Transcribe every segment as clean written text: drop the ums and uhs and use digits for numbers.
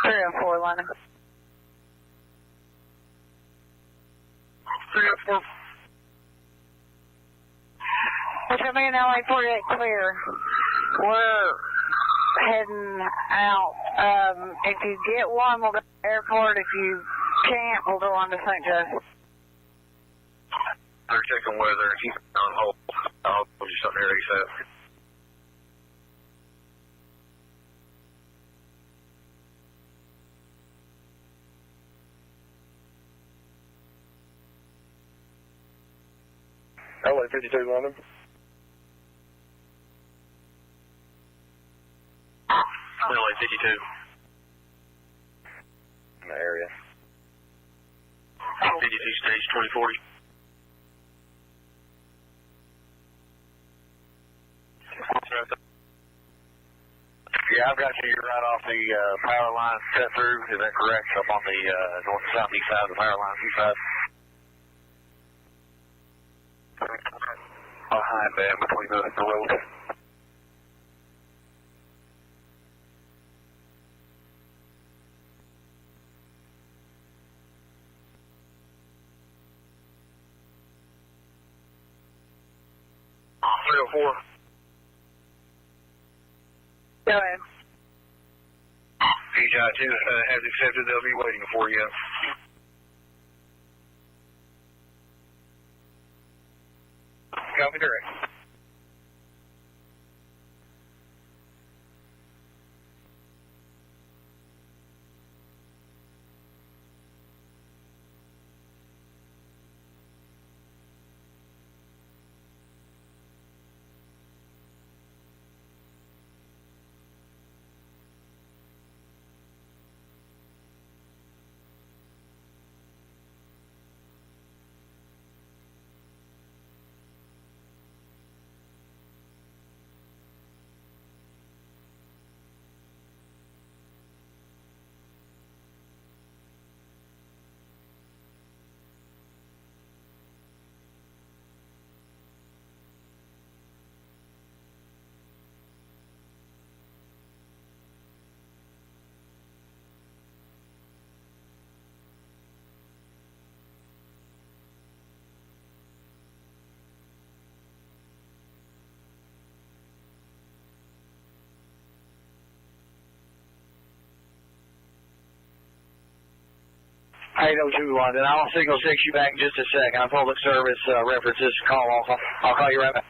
304 London. 304. Which will be in LA 48 clear. We're heading out. If you get one, we'll go to the airport. If you can't, we'll go on to St. Joseph. They're checking weather and keep it on hold. I'll put you something here ASAP. LA 52 London. LA 52. In the area. 52 stage 2040. Yeah, I've got you. You're right off the power line set through. Is that correct? Up on the north southeast side of the power line, east side. Behind that, between the road. Oh, 304. Go ahead. PGI 2 has accepted. They'll be waiting for you. Copy direct. Hey, 802 London. I'll signal 6 you back in just a second. Public service references call off. I'll call you right back.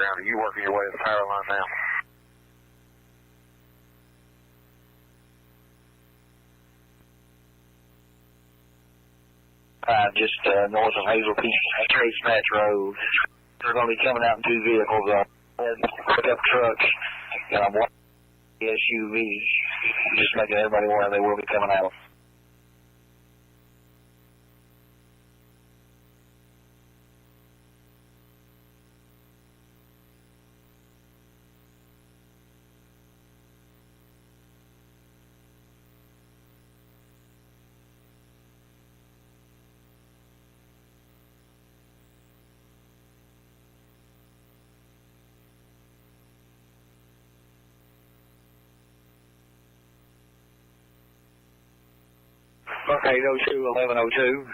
Are you working your way to the power line now? Just north of Hazel Peak, Trace Match Road. They're going to be coming out in 2 vehicles. Pickup trucks and one SUV. Just making everybody aware they will be coming out. Okay, 802, 1102.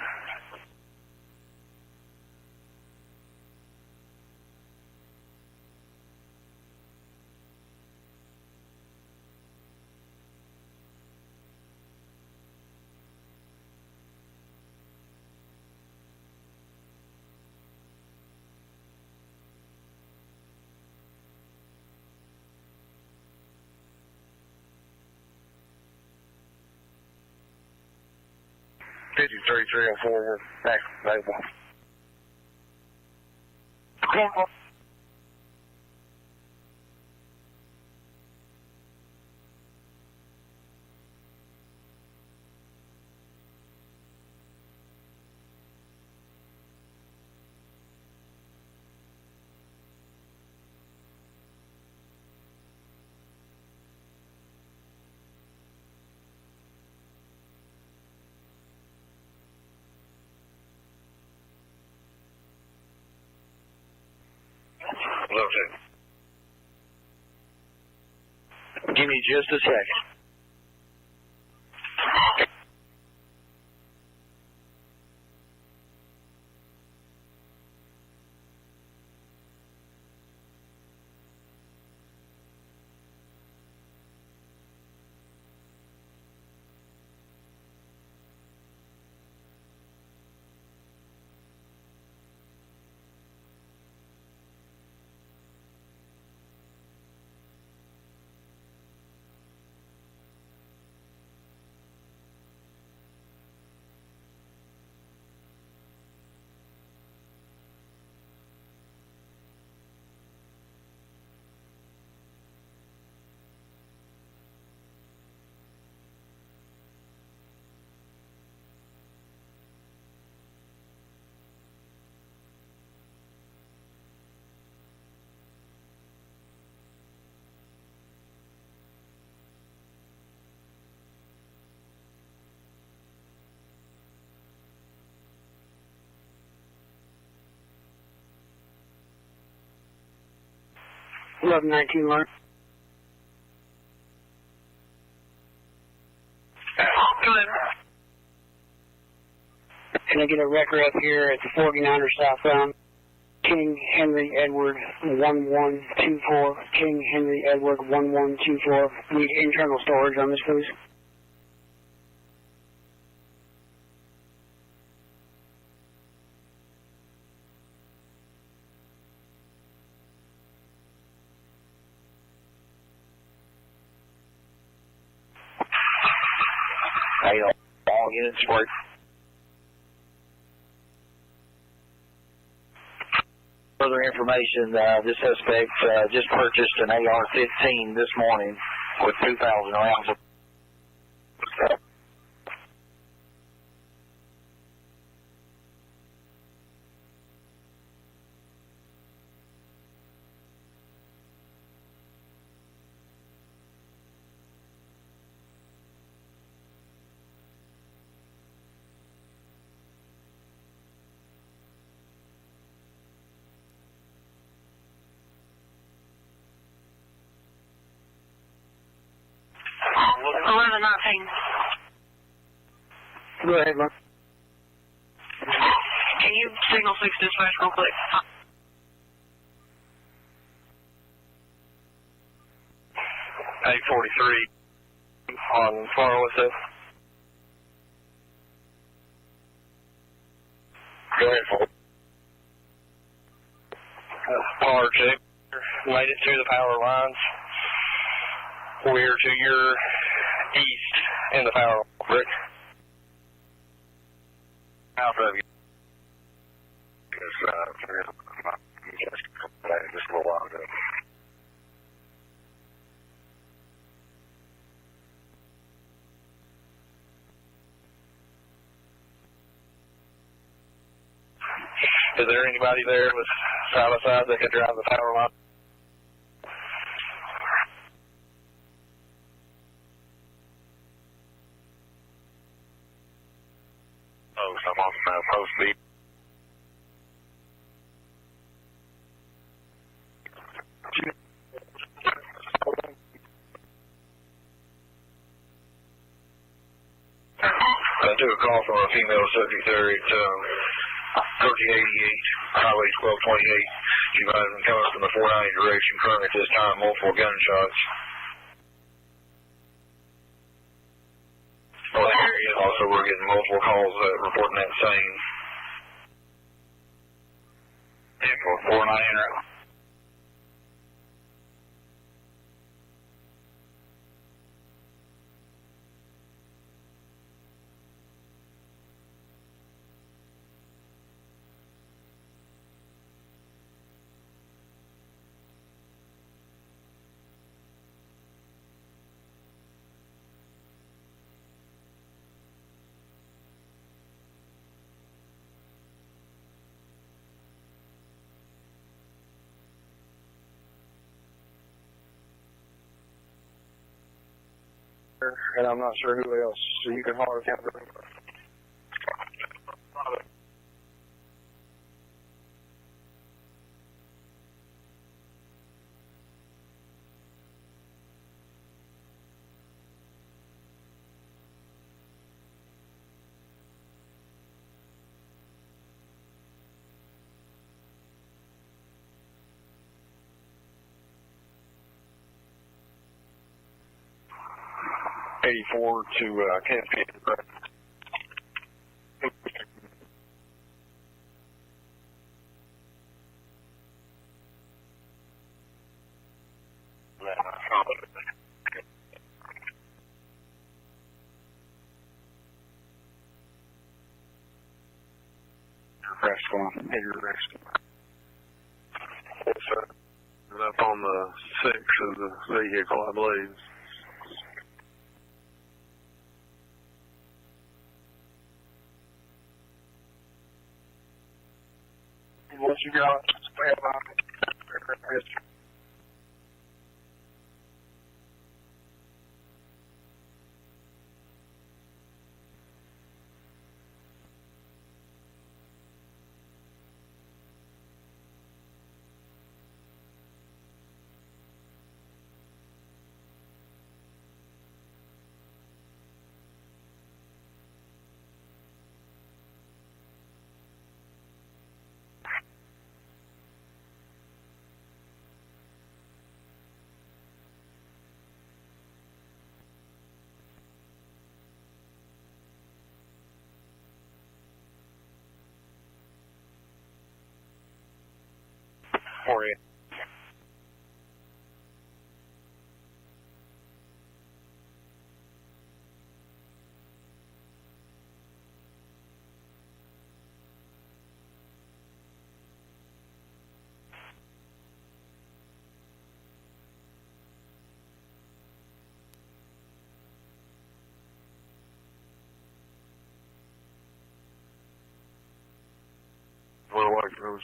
5304, we're back available. Okay. Give me just a second. Eleven 19, Lawrence. Can I get a record up here at the 49er southbound? King Henry Edward 1124. King Henry Edward 1124. Need internal storage on this, please. Hey, all units work. Further information, this suspect just purchased an AR-15 this morning with 2,000 rounds of... Go ahead, Lawrence. Can you signal 6 dispatch real quick? 843 on Far West. Go ahead, Ford. Power check. Made it to the power lines. We're to your east in the power brick. Out of you. Just a little while ago. Is there anybody there with side by side that can drive the power line? Oh, I'm on post B. I took a call from a female secretary at 1388 Highway 1228. She might have been coming from the 490 direction, currently at this time, multiple gunshots. Also, we're getting multiple calls reporting that same. Vehicle 490. and I'm not sure who else, so you can holler at them. '84 to Cascade. You're resting. Yes, sir. Up on the 6 of the vehicle, I believe. What you got? For you. Where White goes.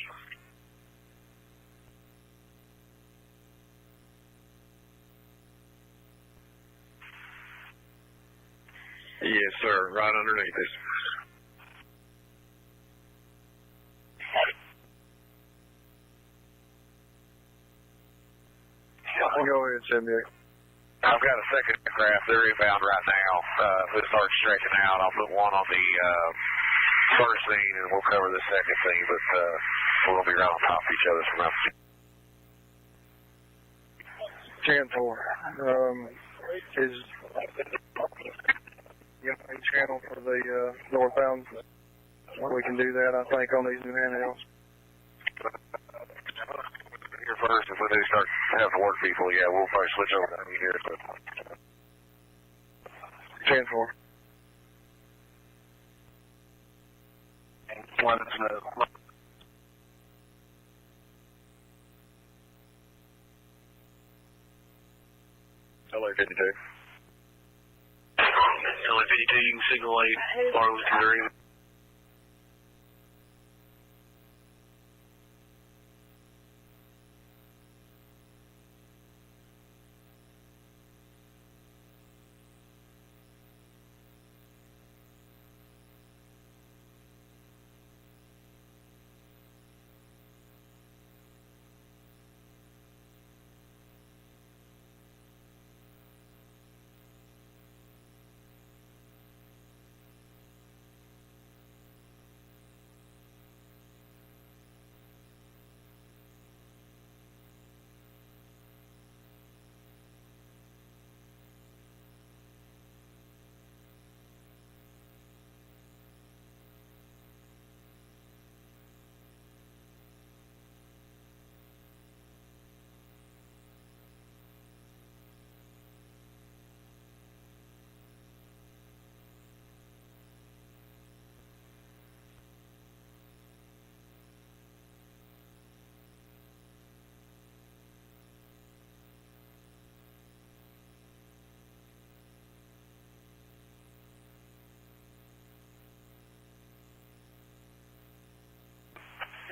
Yes, sir. Right underneath us. Go ahead, Cindy. I've got a second aircraft. They're inbound right now. We'll start stretching out. I'll put one on the first scene, and we'll cover the second scene, but we're going to be right on top of each other from up. 10-4. Is a channel for the northbound? We can do that, I think, on these new handhelds. Here first, if we do start having to work people, yeah, we'll probably switch over to here. 10-4. Let us know. LA 52. LA 52, you can signal 8, Arlington Green.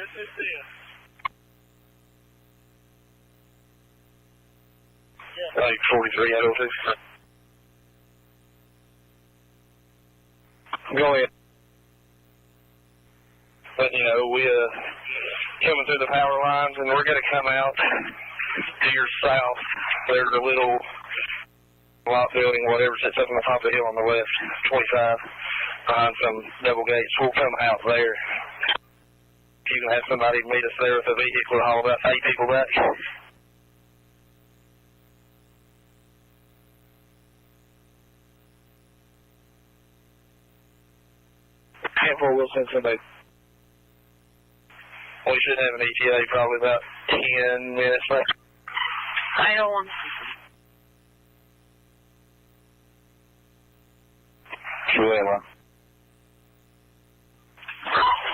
This is it. Like 43 out of 6. Go ahead. But, you know, we're coming through the power lines, and we're going to come out to your south. There's a little lot building, whatever, sits up on the top of the hill on the left, 25, behind some double gates. We'll come out there. You can have somebody meet us there with a vehicle to haul about 8 people back. Handful, we'll send somebody. We should have an ETA probably about 10 minutes left. I don't want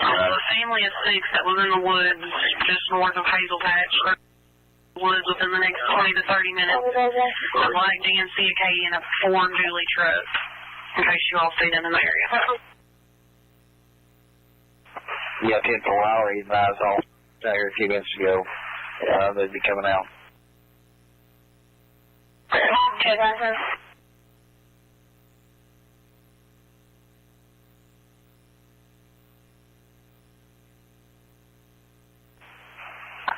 a family of 6 that was in the woods just north of Hazel Patch. Woods within the next 20 to 30 minutes. A black GMC Acadia and a Ford Julie truck. In case you all see them in the area. Yeah, 10 for Lowry. He's nice all out here a few minutes ago. They'd be coming out. Okay, guys.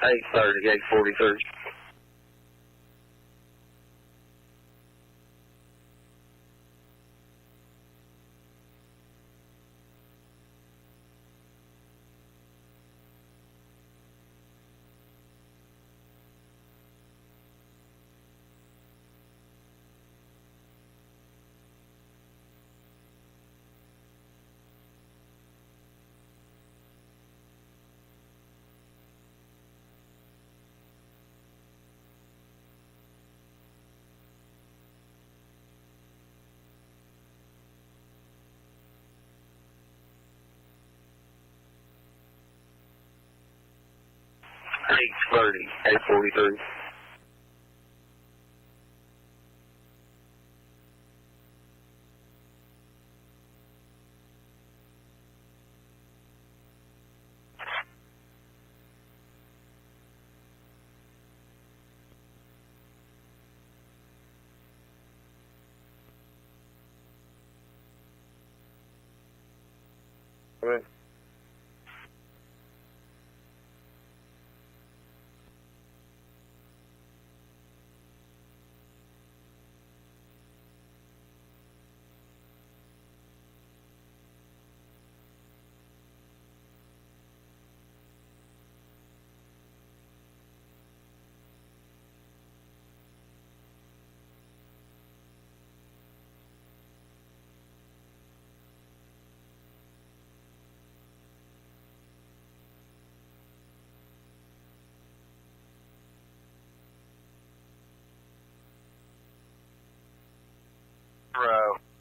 8:30, 8:43. $8:30, 8:43. Good.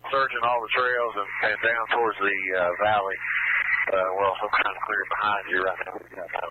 Searching all the trails and down towards the valley. We're also kind of clear behind you right now.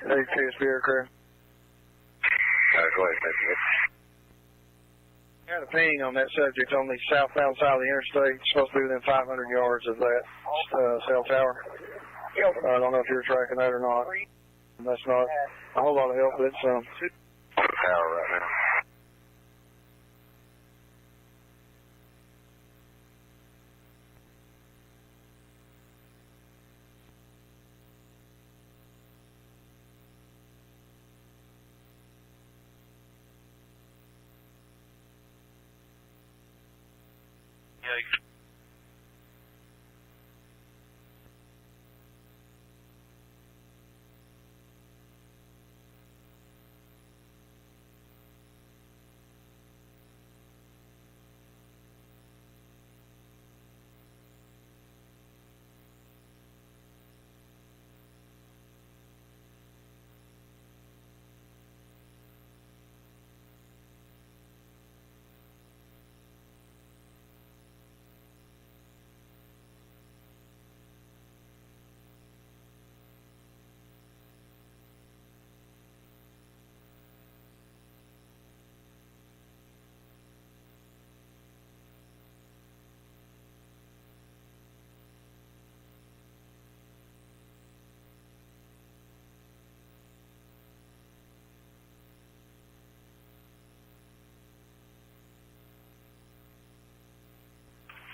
Hey, KSB aircraft. Go ahead, Mr. Got a ping on that subject on the southbound side of the interstate. It's supposed to be within 500 yards of that cell tower. I don't know if you're tracking that or not. That's not a whole lot of help, but it's Power right now.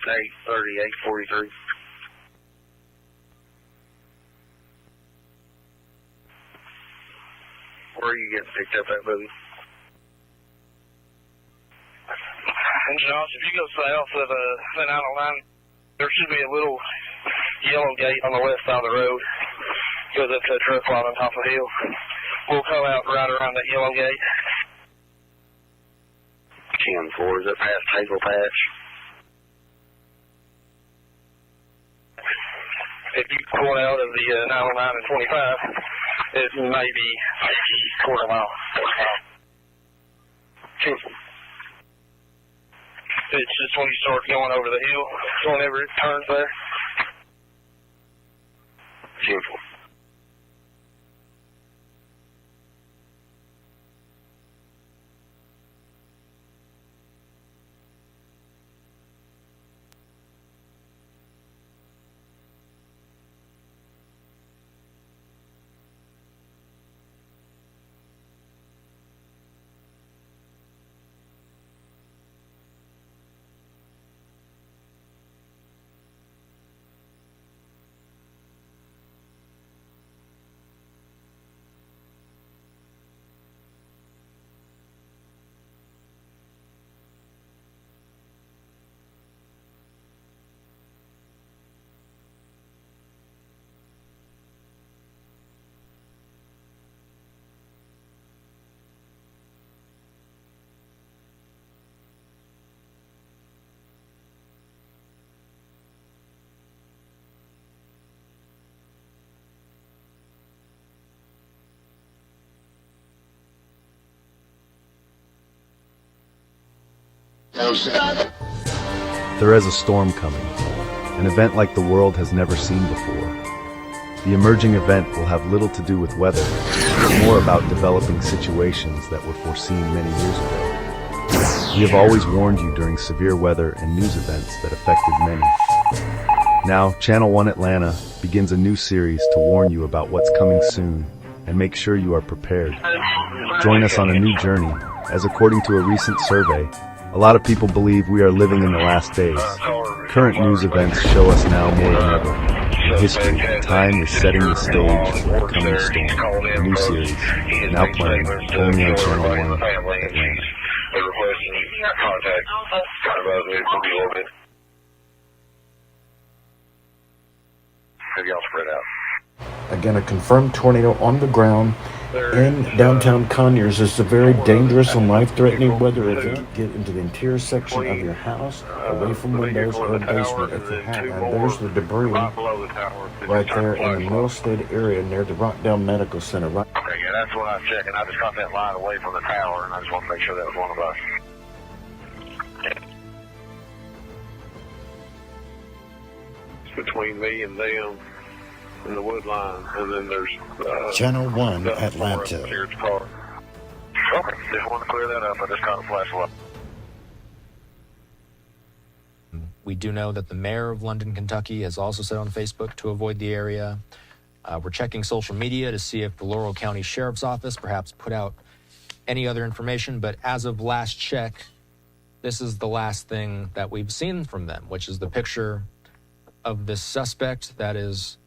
Eight 3843. Where are you getting picked up at, Boogie? And Josh, if you go south of the 909, there should be a little yellow gate on the west side of the road. Goes up to a truck lot on top of the hill. We'll come out right around that yellow gate. 10-4, is it past Hazel Patch? If you pull out of the 909 and 25, it may be a quarter mile. It's just when you start going over the hill, whenever it turns there. 10-4. There is a storm coming, an event like the world has never seen before. The emerging event will have little to do with weather, but more about developing situations that were foreseen many years ago. We have always warned you during severe weather and news events that affected many. Now, Channel 1 Atlanta begins a new series to warn you about what's coming soon and make sure you are prepared. Join us on a new journey, as according to a recent survey, a lot of people believe we are living in the last days. Current news events show us now more than ever. The history, time is setting the stage for the coming storm. A new series, now playing, only on Channel 1 Atlanta. They're requesting contact. Kind of a little bit. Have y'all spread out? Again, a confirmed tornado on the ground in downtown Conyers. Is a very dangerous and life-threatening weather event. Get into the interior section of your house, away from windows or basement if you have. And there's the debris right there in the Millstead area near the Rockdale Medical Center. Right. Okay, yeah, that's what I was checking. I just got that line away from the tower, and I just want to make sure that was one of us. It's between me and them in the wood line, and then there's Channel 1 Atlanta. Okay, just want to clear that up. I just got a flashlight. We do know that the mayor of London, Kentucky has also said on Facebook to avoid the area. We're checking social media to see if the Laurel County Sheriff's Office perhaps put out any other information, but as of last check, this is the last thing that we've seen from them, which is the picture of this suspect. That is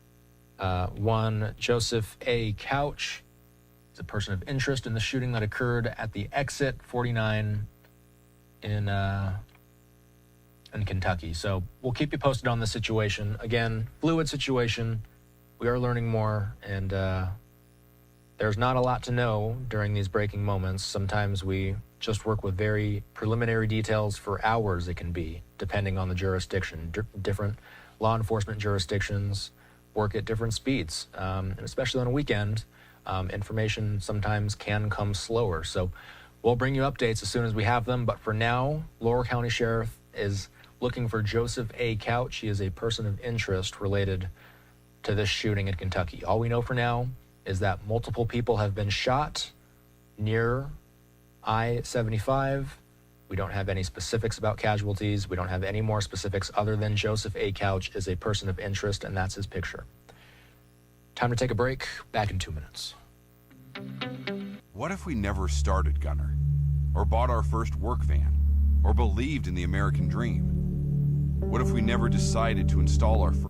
one Joseph A. Couch. He's a person of interest in the shooting that occurred at the exit 49 in Kentucky. So we'll keep you posted on the situation. Again, fluid situation. We are learning more, and there's not a lot to know during these breaking moments. Sometimes we just work with very preliminary details for hours, it can be, depending on the jurisdiction. Different law enforcement jurisdictions work at different speeds, and especially on a weekend, information sometimes can come slower. So we'll bring you updates as soon as we have them, but for now, Laurel County Sheriff is looking for Joseph A. Couch. He is a person of interest related to this shooting in Kentucky. All we know for now is that multiple people have been shot near I-75. We don't have any specifics about casualties. We don't have any more specifics other than Joseph A. Couch is a person of interest, and that's his picture. Time to take a break. Back in 2 minutes. What if we never started Gunner? Or bought our first work van? Or believed in the American dream? What if we never decided to install our first...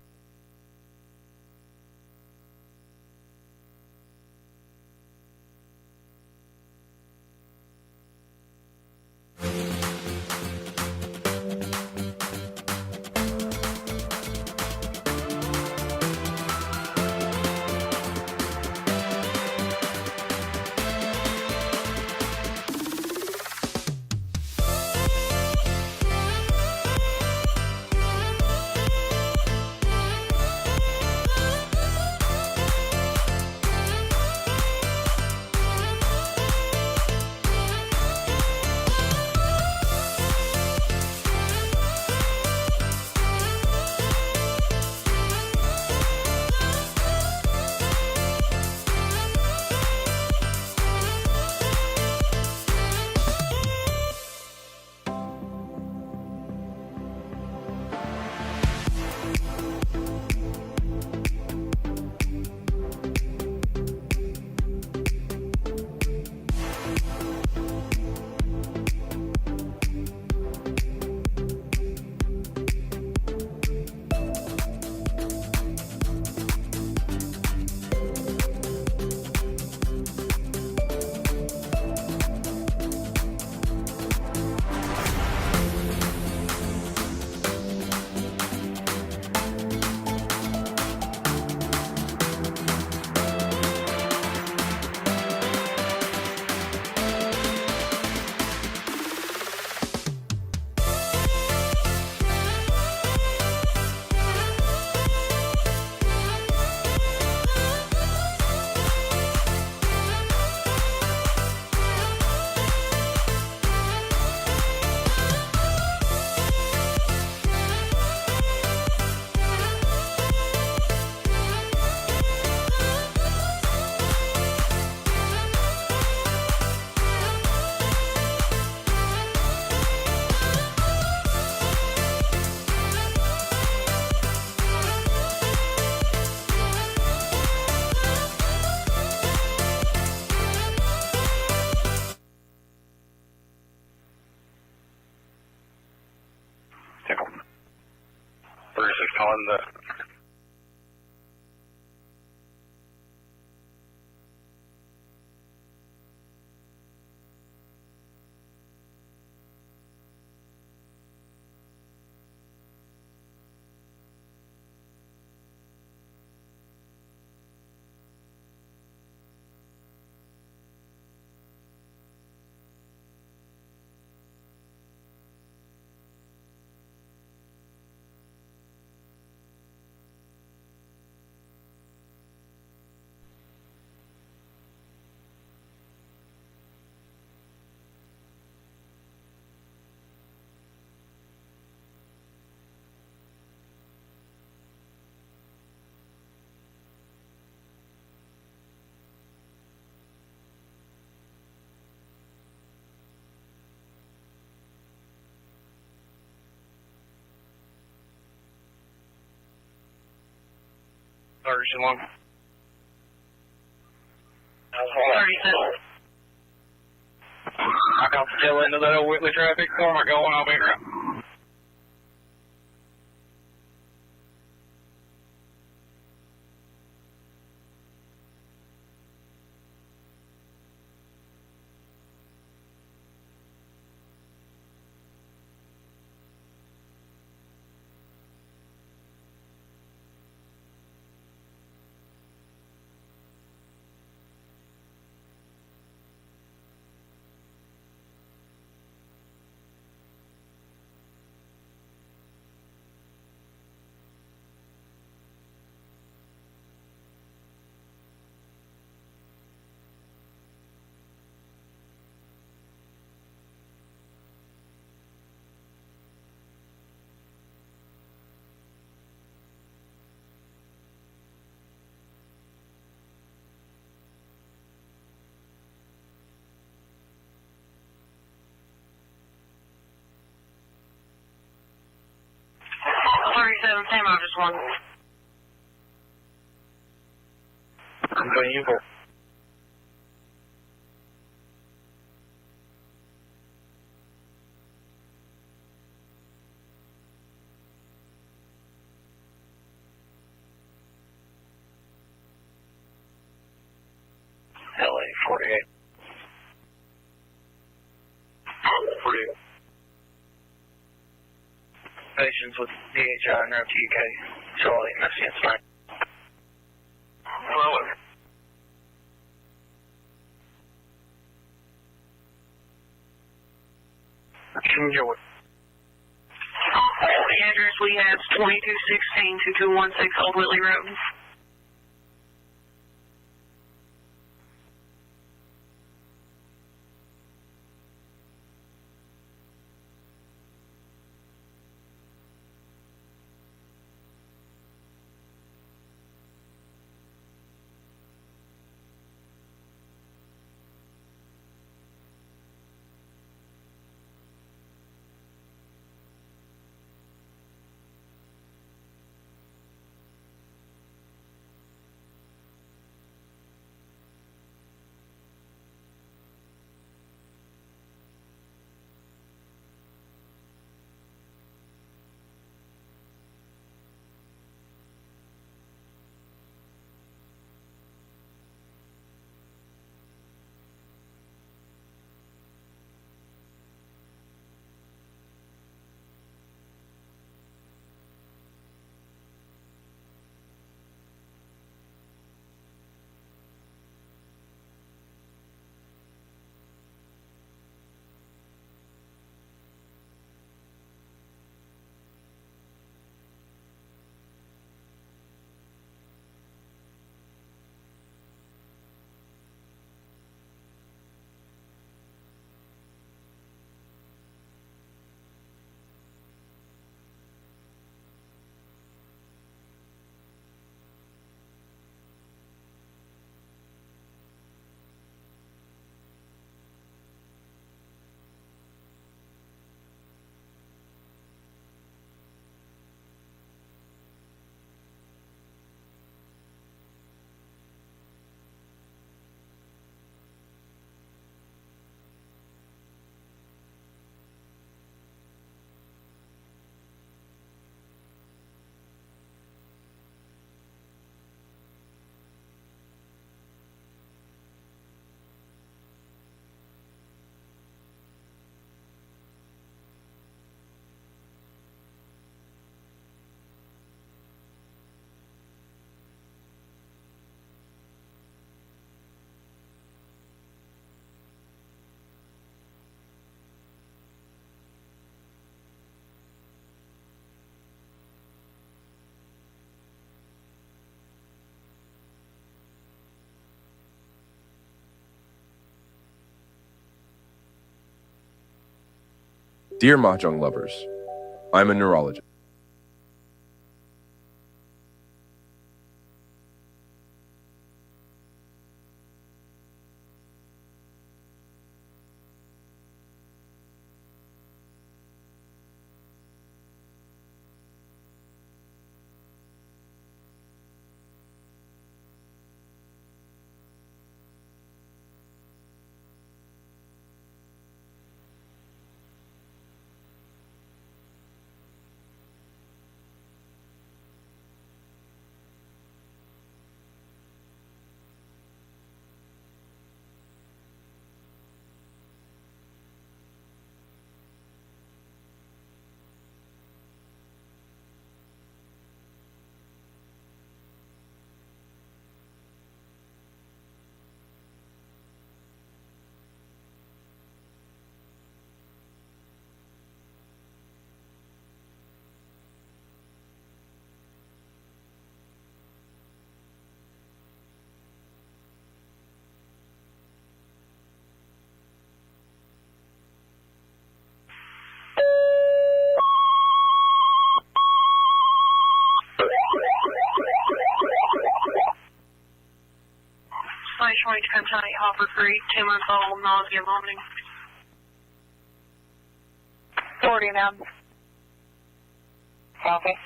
On the Sergeant Long. Tail end of that old Whitley traffic. Cormac going, I'll be around. Same, I just one. Unbelievable. LA 48. 48. Patients with DHI and TK. Charlie, that's fine. Hello. Enjoy. The address we have is 2216 2216 Old Whitley Road. Dear Mahjong lovers, I'm a neurologist. 10 Hopper Creek, 2 months old, nausea, vomiting. 49. Copy.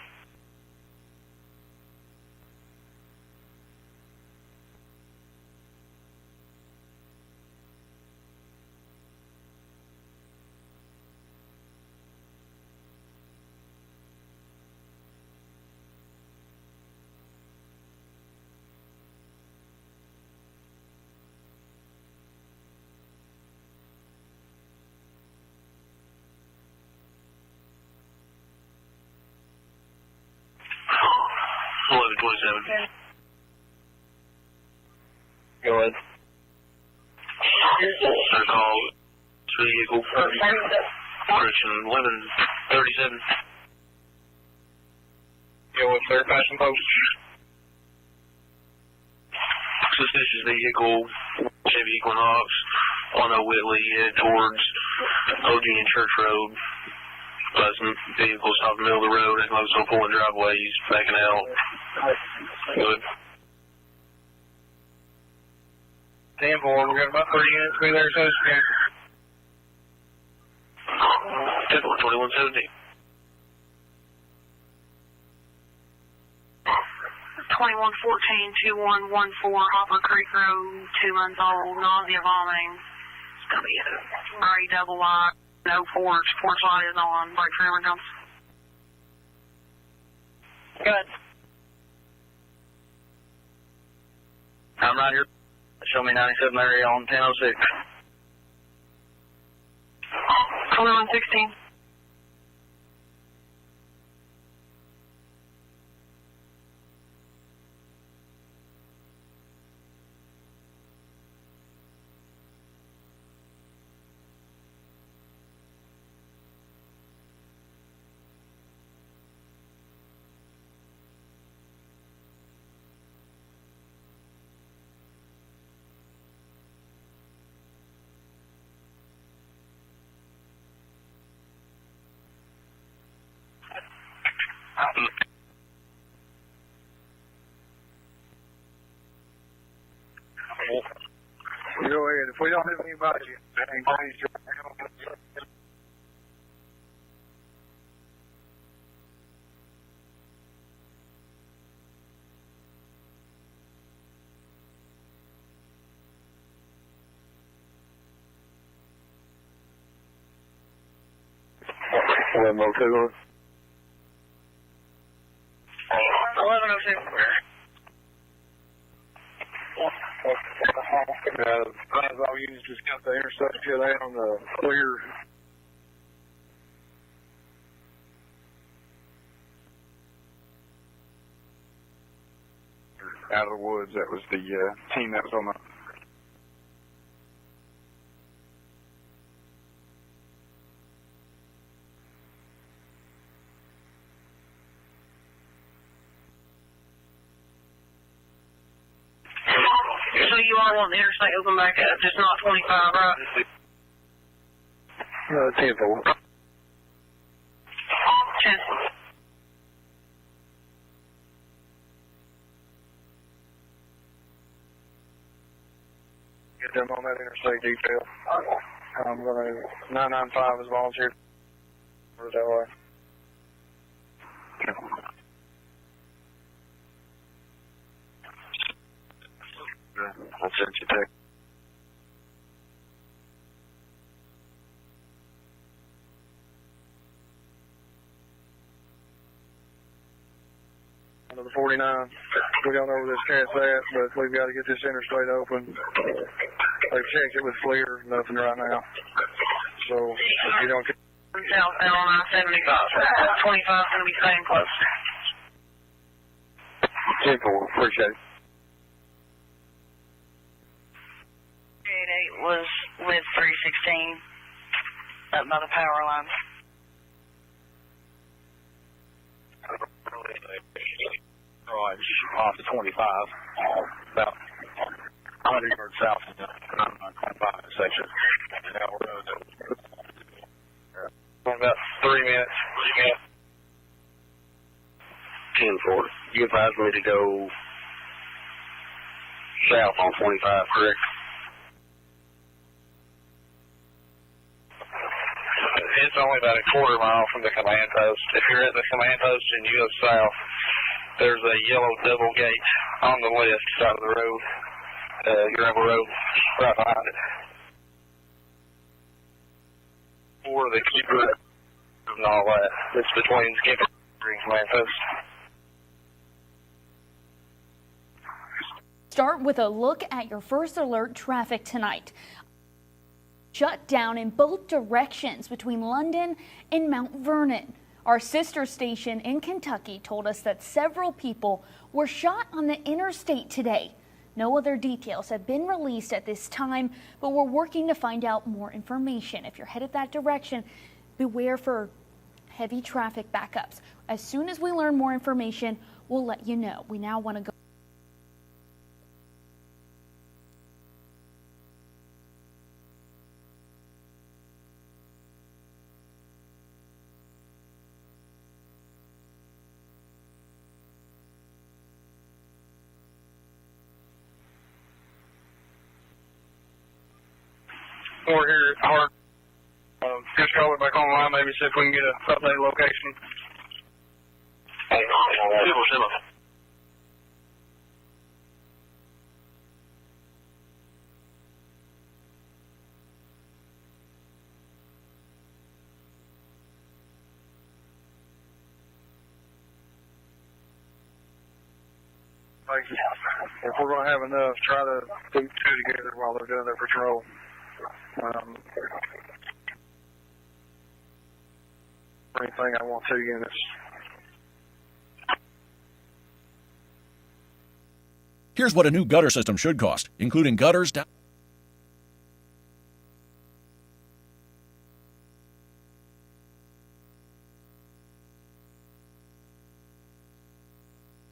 Go ahead. Center call, vehicle, direction 1137. Go with third passion post. Suspicious vehicle, Chevy Equinox, on a Whitley, head towards Old Union Church Road. Some vehicles off the middle of the road, and loads of pulling driveways, backing out. Good. 10-4, we got about 30 units be there, so it's good. 2170. 2114-2114 Hopper Creek Road, 2 months old, nausea, vomiting. It's gonna be a RE double Y, no porch light is on, brake trailer comes. Good. I'm right here. Show me 97 area on 1006. 2116. Go ahead. If we don't have anybody, One more two. 1106. all units just got the intersection down clear. Out of the woods, that was the team that was on the. So you are wanting the interstate open back up, just not 25, right? 10-4. 10. Get them on that interstate detail. I'm going to 995 is volunteered. Or that way. I sent you a text. Number 49. We don't know where this cat's at, but we've got to get this interstate open. They've checked it with FLIR, nothing right now. So if you don't get Southbound on I-75. 25 is going to be staying close. 10-4, appreciate it. 88 was with 316 up by the power line. Right, off the 25, about 100 yards south of the 25 section. Now we're About 3 minutes. 10-4. You advised me to go south on 25, correct? It's only about a quarter mile from the command post. If you're at the command post and you go south, there's a yellow double gate on the left side of the road, gravel road, right behind it. Or the keeper and all that. It's between Skipper and command post. Start with a look at your first alert traffic tonight. Shut down in both directions between London and Mount Vernon. Our sister station in Kentucky told us that several people were shot on the interstate today. No other details have been released at this time, but we're working to find out more information. If you're headed that direction, beware for heavy traffic backups. As soon as we learn more information, we'll let you know. We now want to go. We're here at Hart. Just call it back online, maybe see if we can get an updated location. Thank you. If we're going to have enough, try to put two together while they're doing their patrol. Anything I want 2 units. Here's what a new gutter system should cost, including gutters down.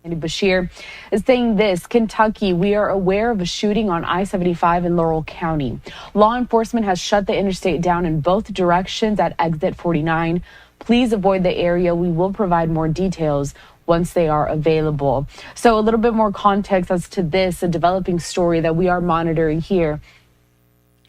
Andy Beshear is saying this: Kentucky, we are aware of a shooting on I-75 in Laurel County. Law enforcement has shut the interstate down in both directions at exit 49. Please avoid the area. We will provide more details once they are available. So a little bit more context as to this, a developing story that we are monitoring here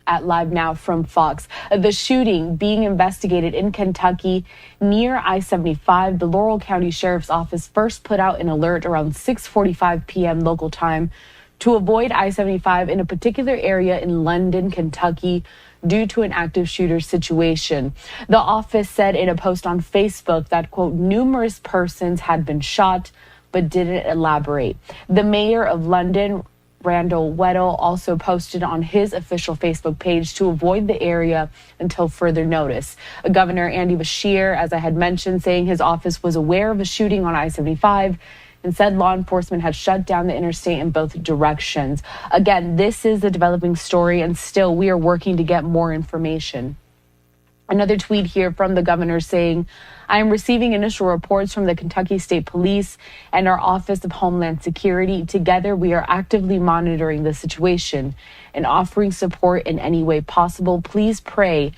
at Live Now from Fox. The shooting being investigated in Kentucky near I-75. The Laurel County Sheriff's Office first put out an alert around 6:45 p.m. local time to avoid I-75 in a particular area in London, Kentucky, due to an active shooter situation. The office said in a post on Facebook that, quote, numerous persons had been shot, but didn't elaborate. The mayor of London, Randall Weddle, also posted on his official Facebook page to avoid the area until further notice. Governor Andy Beshear, as I had mentioned, saying his office was aware of a shooting on I-75 and said law enforcement had shut down the interstate in both directions. Again, this is a developing story, and still we are working to get more information. Another tweet here from the governor saying, I am receiving initial reports from the Kentucky State Police and our Office of Homeland Security. Together, we are actively monitoring the situation and offering support in any way possible. Please pray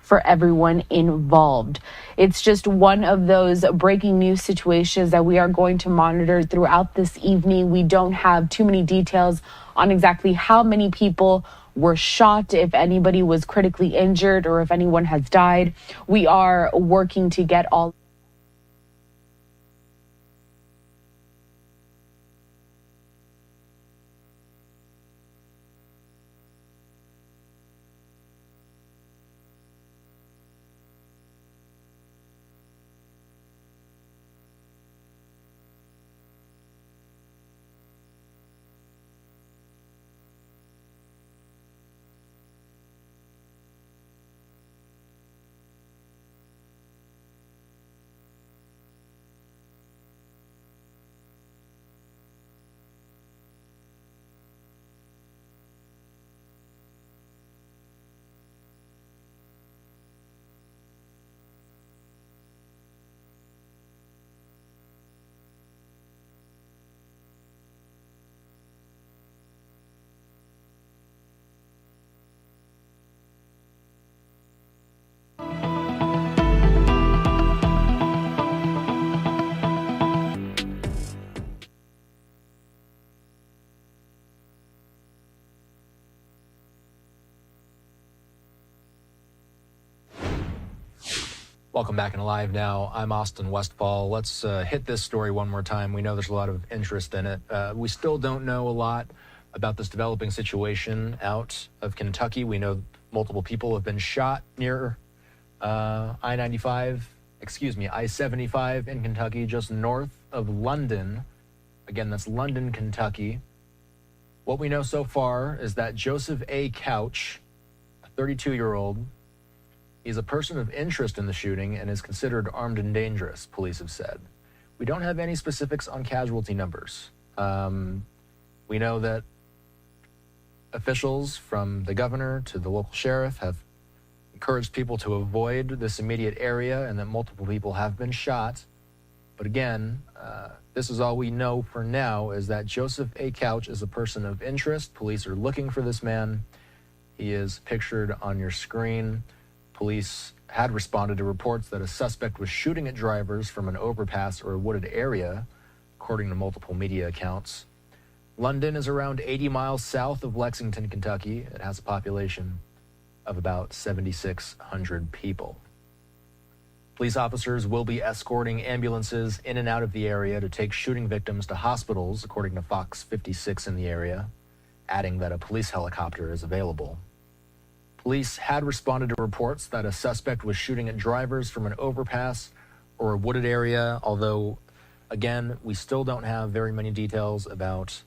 for everyone involved. It's just one of those breaking news situations that we are going to monitor throughout this evening. We don't have too many details on exactly how many people were shot, if anybody was critically injured, or if anyone has died. We are working to get all Welcome back in Live Now. I'm Austin Westfall. Let's hit this story one more time. We know there's a lot of interest in it. We still don't know a lot about this developing situation out of Kentucky. We know multiple people have been shot near I-75, I-75 in Kentucky, just north of London. Again, that's London, Kentucky. What we know so far is that Joseph A. Couch, a 32-year-old, he's a person of interest in the shooting and is considered armed and dangerous, police have said. We don't have any specifics on casualty numbers. We know that officials from the governor to the local sheriff have encouraged people to avoid this immediate area and that multiple people have been shot. But again, this is all we know for now, is that Joseph A. Couch is a person of interest. Police are looking for this man. He is pictured on your screen. Police had responded to reports that a suspect was shooting at drivers from an overpass or a wooded area, according to multiple media accounts. London is around 80 miles south of Lexington, Kentucky. It has a population of about 7,600 people. Police officers will be escorting ambulances in and out of the area to take shooting victims to hospitals, according to Fox 56 in the area, adding that a police helicopter is available. Police had responded to reports that a suspect was shooting at drivers from an overpass or a wooded area, although, again, we still don't have very many details about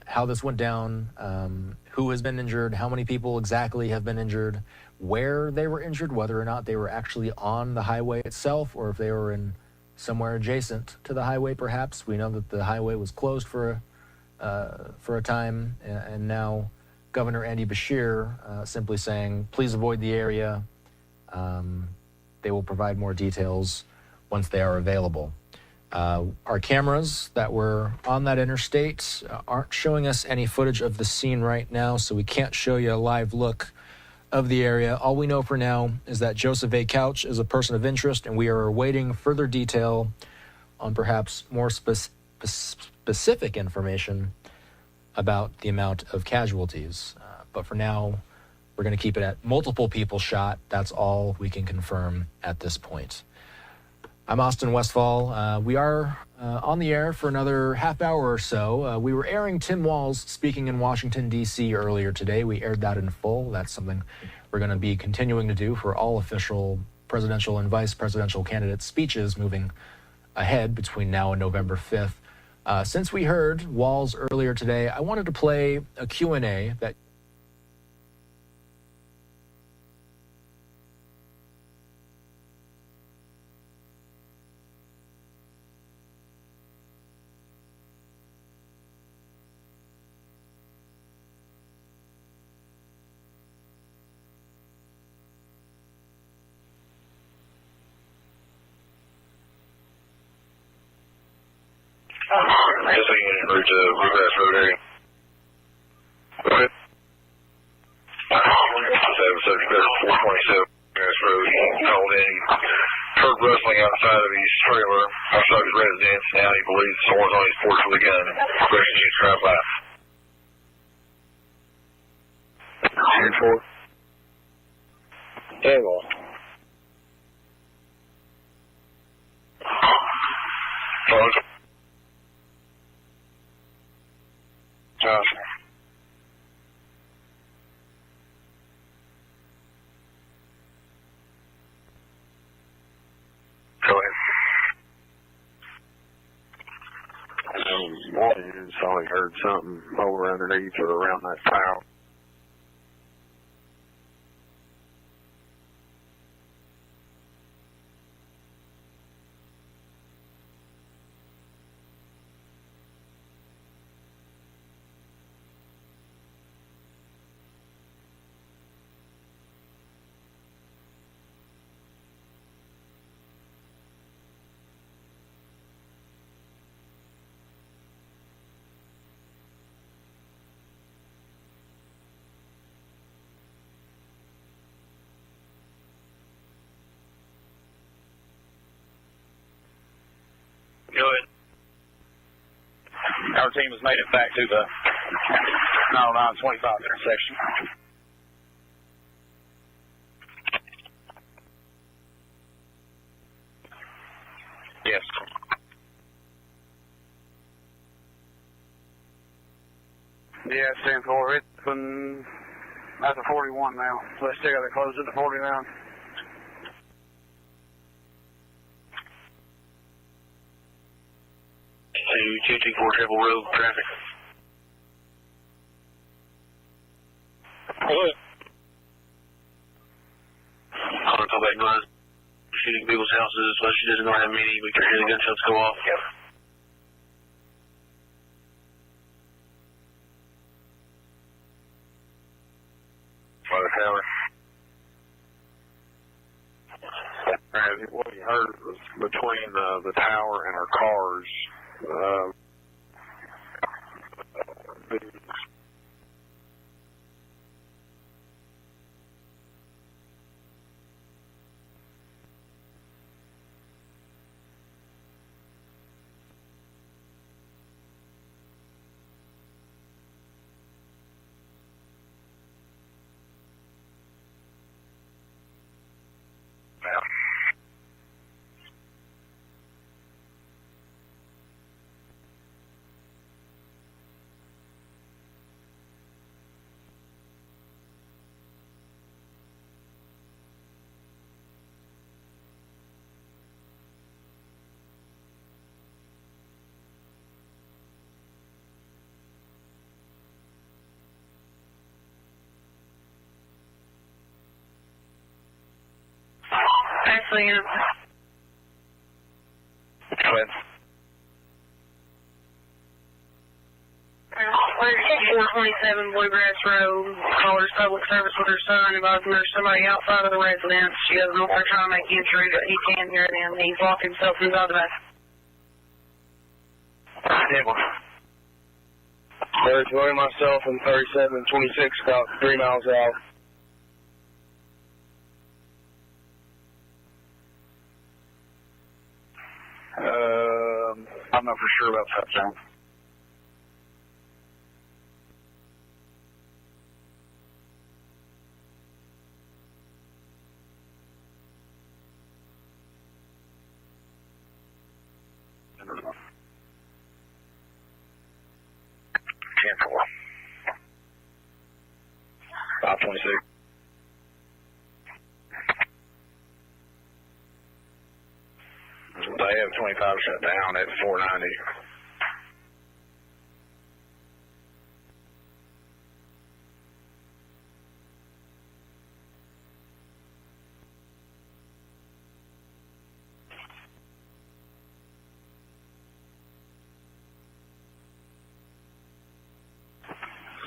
how this went down, who has been injured, how many people exactly have been injured, where they were injured, whether or not they were actually on the highway itself or if they were in somewhere adjacent to the highway, perhaps. We know that the highway was closed for a time, and now Governor Andy Beshear simply saying, please avoid the area. They will provide more details once they are available. Our cameras that were on that interstate aren't showing us any footage of the scene right now, so we can't show you a live look of the area. All we know for now is that Joseph A. Couch is a person of interest, and we are awaiting further detail on perhaps more specific information about the amount of casualties. But for now, we're going to keep it at multiple people shot. That's all we can confirm at this point. I'm Austin Westfall. We are on the air for another half hour or so. We were airing Tim Walz speaking in Washington, D.C. earlier today. We aired that in full. That's something we're going to be continuing to do for all official presidential and vice presidential candidate speeches moving ahead between now and November 5th. Since we heard Walz earlier today, I wanted to play a Q&A that Just so you can route to Bluegrass Road area. Go ahead. 427 Bluegrass Road. Called in. Heard rustling outside of his trailer, outside his residence. Now he believes someone's on his porch with a gun. Question you drive by. 10-4. Table. Josh. Go ahead. Morning, so he heard something over underneath or around that tower. Good. Our team has made it back to the 909-25 intersection. Yeah, it's 10-4. It's been at the 41 now. So they still got it closed at the 49. To 224 Triple Road traffic. Hello. I'll call back lines. Shooting people's houses, but she doesn't know how many. We can hear the gunshots go off. Yep. By the tower. And what he heard was between the tower and our cars. Actually, Twins. 427 Bluegrass Road. Caller's public service with her son. Advising there's somebody outside of the residence. She doesn't know if they're trying to make entry, but he can't hear them. He's locked himself inside the back. There's William, myself, and 3726 about 3 miles out. I'm not for sure about touchdown. Ten-4. 526. They have 25 shut down at 490.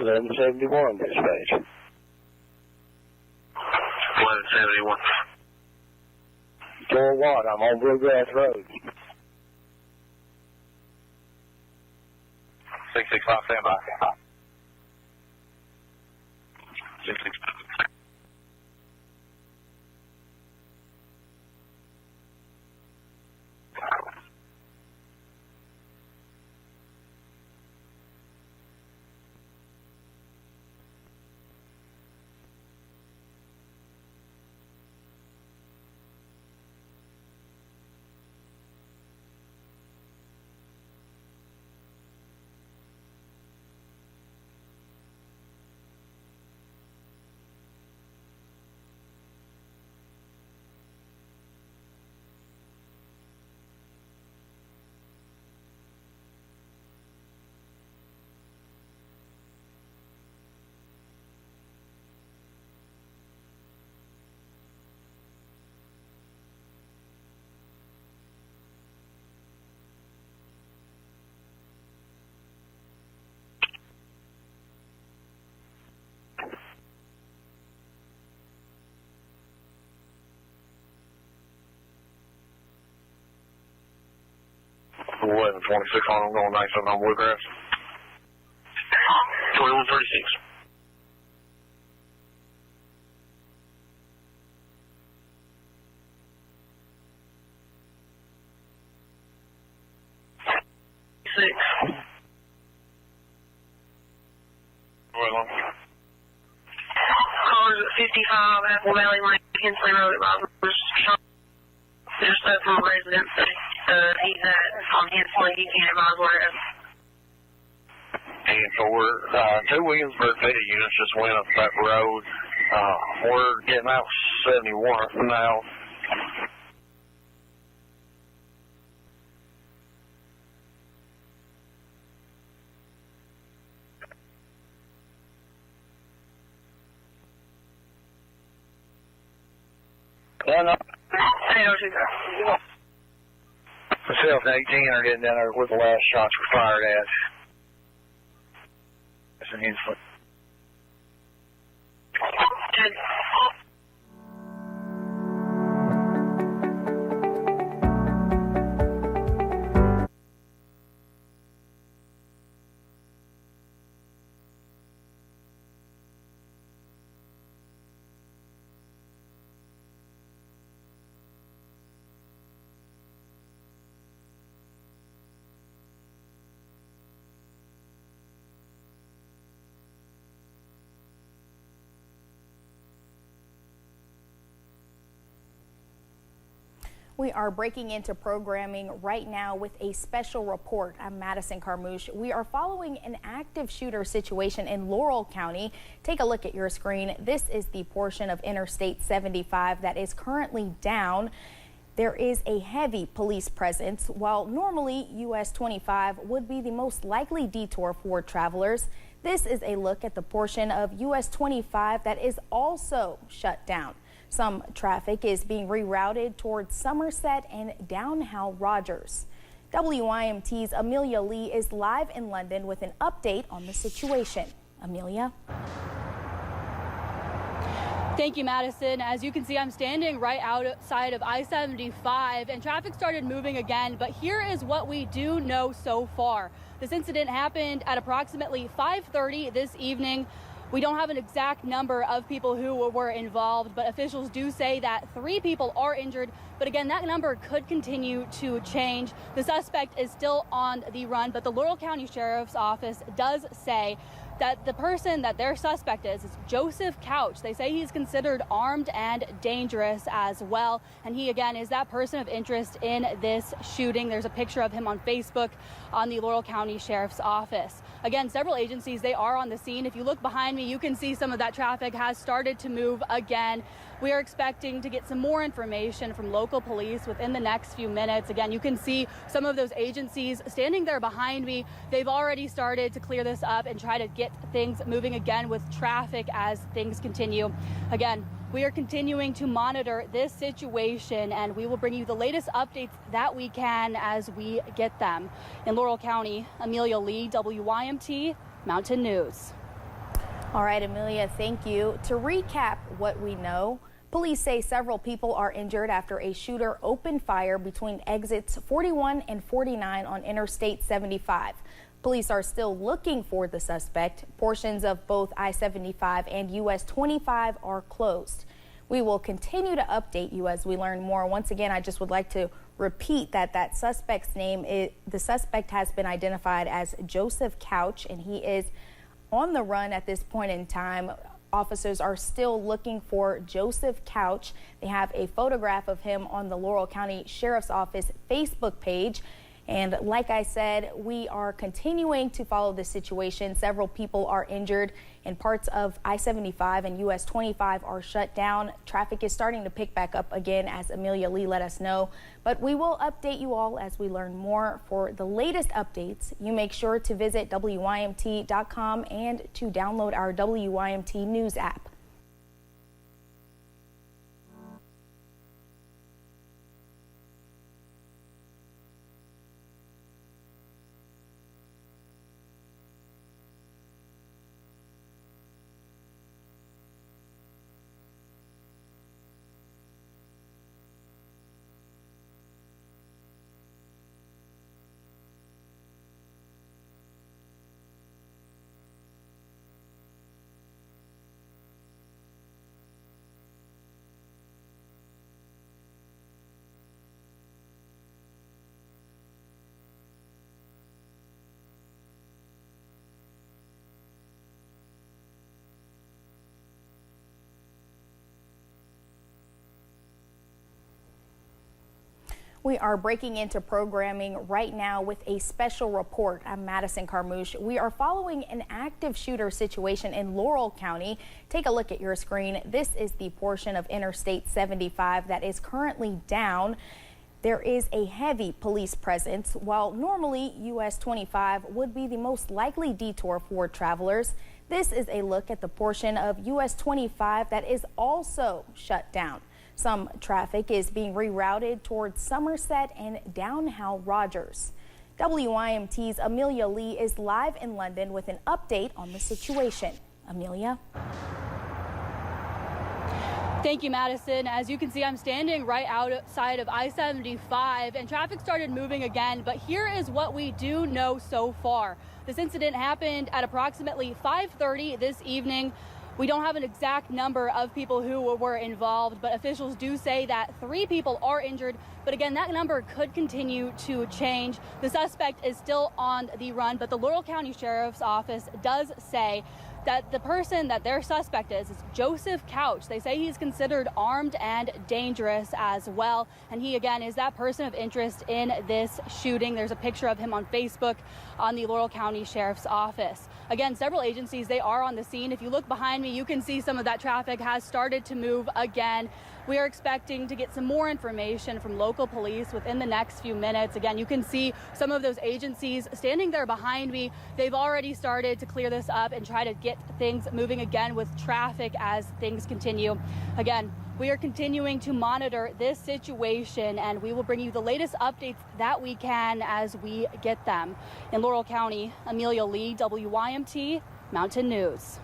$1171 dispatch. 1171. 4 Watt, I'm on Bluegrass Road. 665, stand by. 665. $1126 on, I'm going 97 on Bluegrass. 2136. Callers at 55 Apple Valley Lane, Hensley Road, advisors. Just up from a residence. He's on Hensley. He can't advise where it is. 10-4. 2 Williamsburg Petty units just went up that road. We're getting out 71 now. Yeah, no. Myself and 18 are getting down there where the last shots were fired at. That's an incident. We are breaking into programming right now with a special report. I'm Madison Carmouche. We are following an active shooter situation in Laurel County. Take a look at your screen. This is the portion of Interstate 75 that is currently down. There is a heavy police presence. While normally US 25 would be the most likely detour for travelers, this is a look at the portion of US 25 that is also shut down. Some traffic is being rerouted towards Somerset and down Hal Rogers. WYMT's Amelia Lee is live in London with an update on the situation. Amelia? Thank you, Madison. As you can see, I'm standing right outside of I-75 and traffic started moving again. But here is what we do know so far. This incident happened at approximately 5:30 this evening. We don't have an exact number of people who were involved, but officials do say that 3 people are injured. But again, that number could continue to change. The suspect is still on the run, but the Laurel County Sheriff's Office does say that the person that their suspect is Joseph Couch. They say he's considered armed and dangerous as well. And he, again, is that person of interest in this shooting. There's a picture of him on Facebook on the Laurel County Sheriff's Office. Again, several agencies, they are on the scene. If you look behind me, you can see some of that traffic has started to move again. We are expecting to get some more information from local police within the next few minutes. Again, you can see some of those agencies standing there behind me. They've already started to clear this up and try to get things moving again with traffic as things continue. Again, we are continuing to monitor this situation, and we will bring you the latest updates that we can as we get them. In Laurel County, Amelia Lee, WYMT Mountain News. All right, Amelia, thank you. To recap what we know, police say several people are injured after a shooter opened fire between exits 41 and 49 on Interstate 75. Police are still looking for the suspect. Portions of both I-75 and US 25 are closed. We will continue to update you as we learn more. Once again, I just would like to repeat that that suspect's name the suspect has been identified as Joseph Couch, and he is on the run at this point in time. Officers are still looking for Joseph Couch. They have a photograph of him on the Laurel County Sheriff's Office Facebook page. And like I said, we are continuing to follow this situation. Several people are injured, and parts of I-75 and US 25 are shut down. Traffic is starting to pick back up again, as Amelia Lee let us know. But we will update you all as we learn more. For the latest updates, you make sure to visit WYMT.com and to download our WYMT News app. We are breaking into programming right now with a special report. I'm Madison Carmouche. We are following an active shooter situation in Laurel County. Take a look at your screen. This is the portion of Interstate 75 that is currently down. There is a heavy police presence. While normally US 25 would be the most likely detour for travelers, this is a look at the portion of US 25 that is also shut down. Some traffic is being rerouted towards Somerset and down Hal Rogers. WYMT's Amelia Lee is live in London with an update on the situation. Amelia? Thank you, Madison. As you can see, I'm standing right outside of I-75 and traffic started moving again, but here is what we do know so far. This incident happened at approximately 5:30 this evening. We don't have an exact number of people who were involved, but officials do say that 3 people are injured. But again, that number could continue to change. The suspect is still on the run, but the Laurel County Sheriff's Office does say that the person that their suspect is Joseph Couch. They say he's considered armed and dangerous as well. And he, again, is that person of interest in this shooting. There's a picture of him on Facebook on the Laurel County Sheriff's Office. Again, several agencies, they are on the scene. If you look behind me, you can see some of that traffic has started to move again. We are expecting to get some more information from local police within the next few minutes. Again, you can see some of those agencies standing there behind me. They've already started to clear this up and try to get things moving again with traffic as things continue. Again, we are continuing to monitor this situation, and we will bring you the latest updates that we can as we get them. In Laurel County, Amelia Lee, WYMT Mountain News.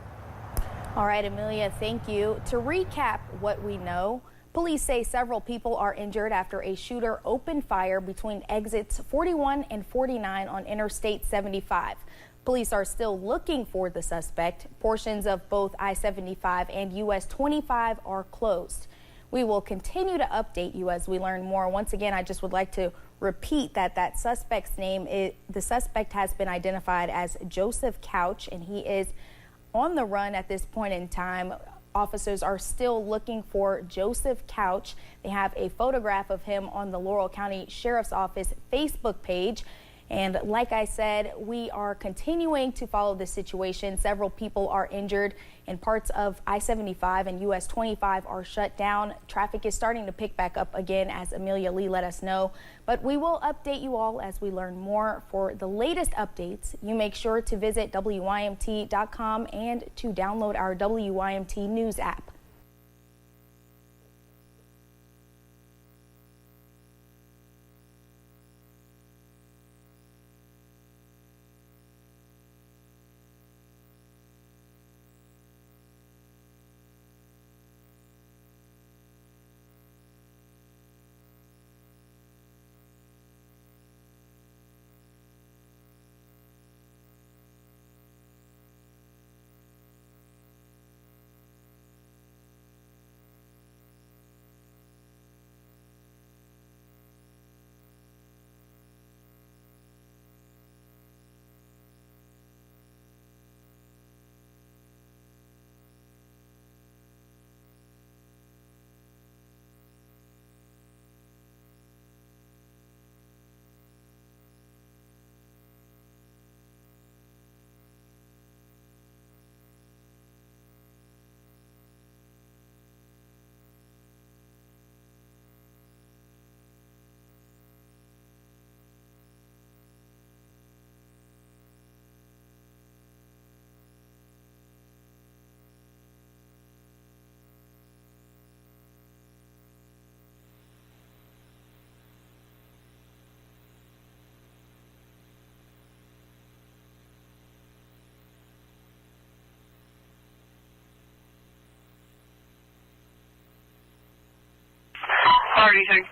All right, Amelia, thank you. To recap what we know, police say several people are injured after a shooter opened fire between exits 41 and 49 on Interstate 75. Police are still looking for the suspect. Portions of both I-75 and US 25 are closed. We will continue to update you as we learn more. Once again, I just would like to repeat that suspect's name the suspect has been identified as Joseph Couch, and he is on the run at this point in time. Officers are still looking for Joseph Couch. They have a photograph of him on the Laurel County Sheriff's Office Facebook page. And like I said, we are continuing to follow this situation. Several people are injured, and parts of I-75 and US 25 are shut down. Traffic is starting to pick back up again, as Amelia Lee let us know. But we will update you all as we learn more. For the latest updates, you make sure to visit WYMT.com and to download our WYMT News app. What do you think?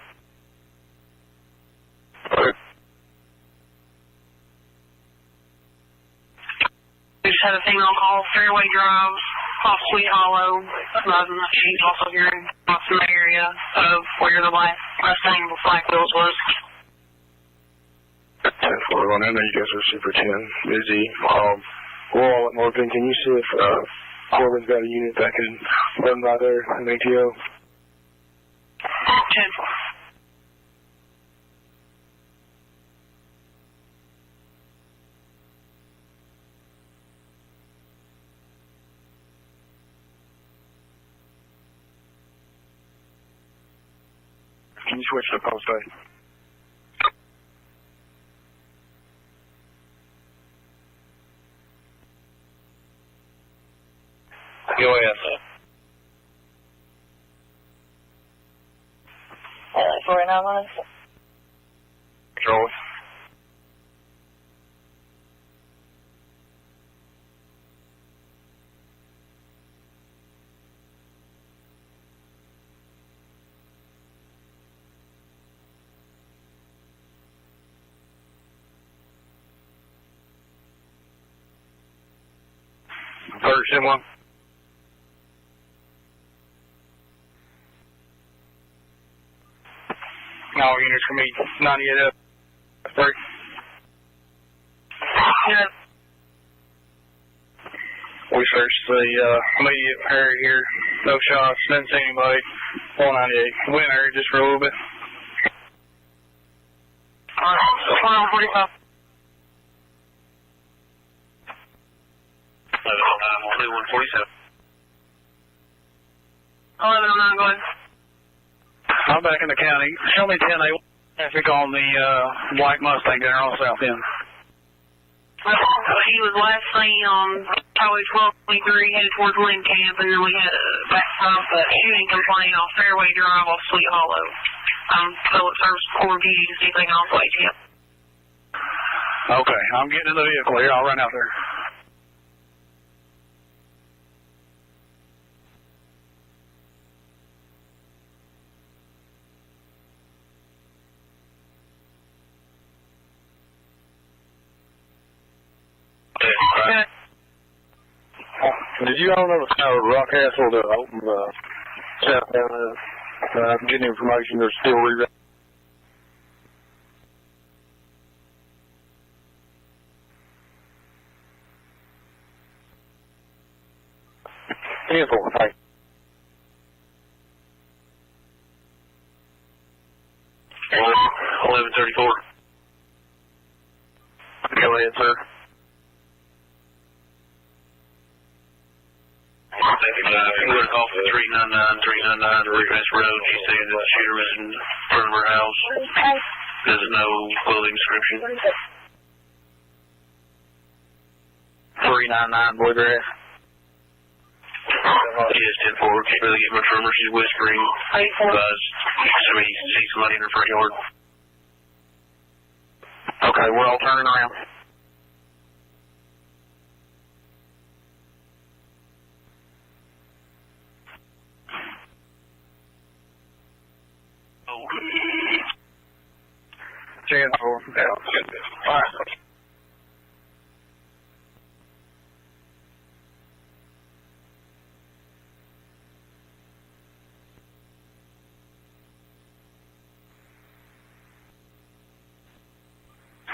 We just had a thing on call, Fairway Drive, off Sweet Hollow, she's also here in the area of where the last thing with Black Hills was. 1041, I know you guys are super 10, busy. We're all at Morgan. Can you see if Corbin's got a unit that can run by there in ATO? 10. can you switch to post A? Go ahead. 49 minutes. Control. Third one. All units can be 98 up. 3. Yeah. We searched the immediate area here. No shots. Didn't see anybody. 498. Went area just for a little bit. 45. 147. 1109 going. I'm back in the county. Show me 10A traffic on the white Mustang there on South End. He was last seen on Highway 1223 headed towards Lynn Camp, and then we had a backstop shooting complaint off Fairway Drive off Sweet Hollow. Phillips Service Corps View to see if they can also ATM. Okay, I'm getting in the vehicle here. I'll run out there. Did you all notice how Rock Castle to open southbound? I'm getting information they're still rerouting. Vehicle, thank you. 1134. Go ahead, sir. We got a call for 399 to Redress Road. She said that the shooter was in front of her house. There's no clothing description. 399 Redress. Yes, 10-4. Can't really get much from her. She's whispering. Buzz. Somebody sees somebody in her front yard. Okay, we're all turning around. Chance for all right.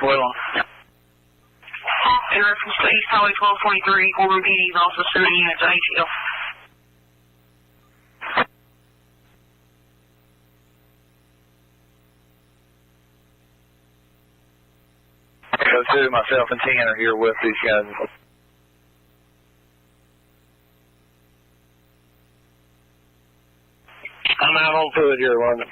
Well, In reference to East Highway 1223, Corbin PD is also sending units to ATL. So two, myself and 10 are here with these guys. I'm out on foot here, London.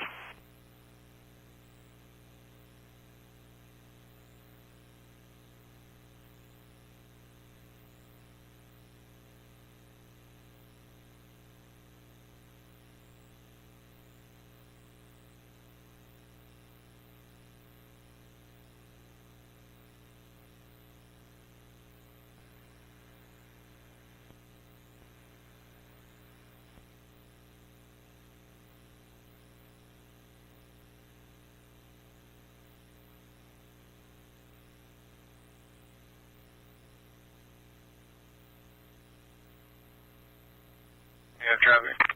Yeah, traffic.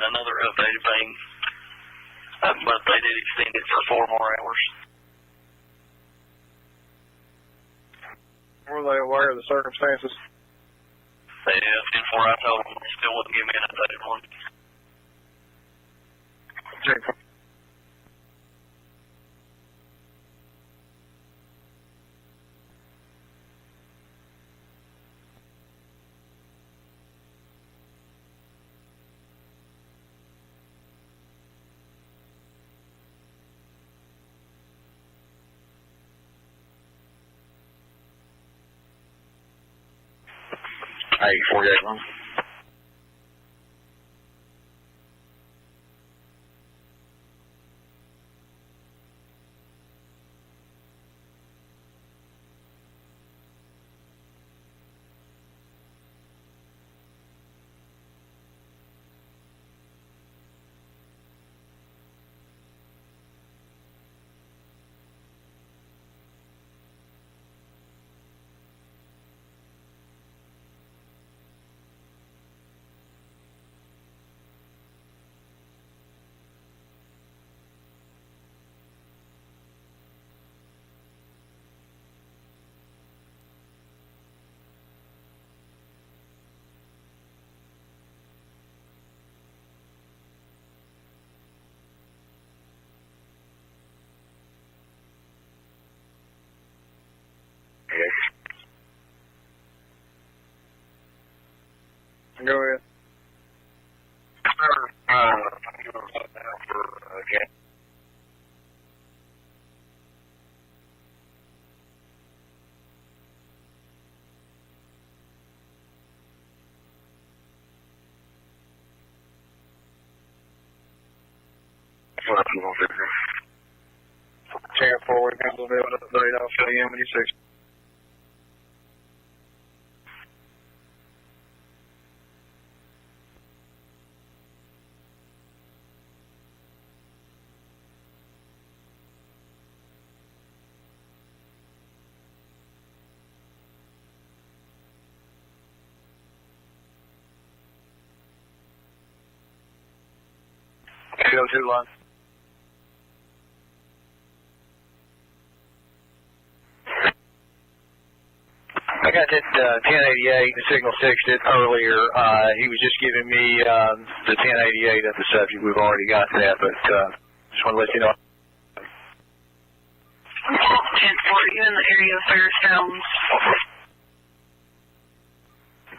another updated thing, but they did extend it for 4 more hours. Were they aware of the circumstances? Yeah, before I told them, they still wouldn't give me an updated one. Okay. Hey, 48 Go ahead. What up, you want to do? 10-4, we can do an update. I'll show you how many 6. Go 2 line. I got that 1088, the signal 6 did earlier. He was just giving me the 1088 of the subject. We've already got that, but just want to let you know. 10-4, you in the area of Fairstown?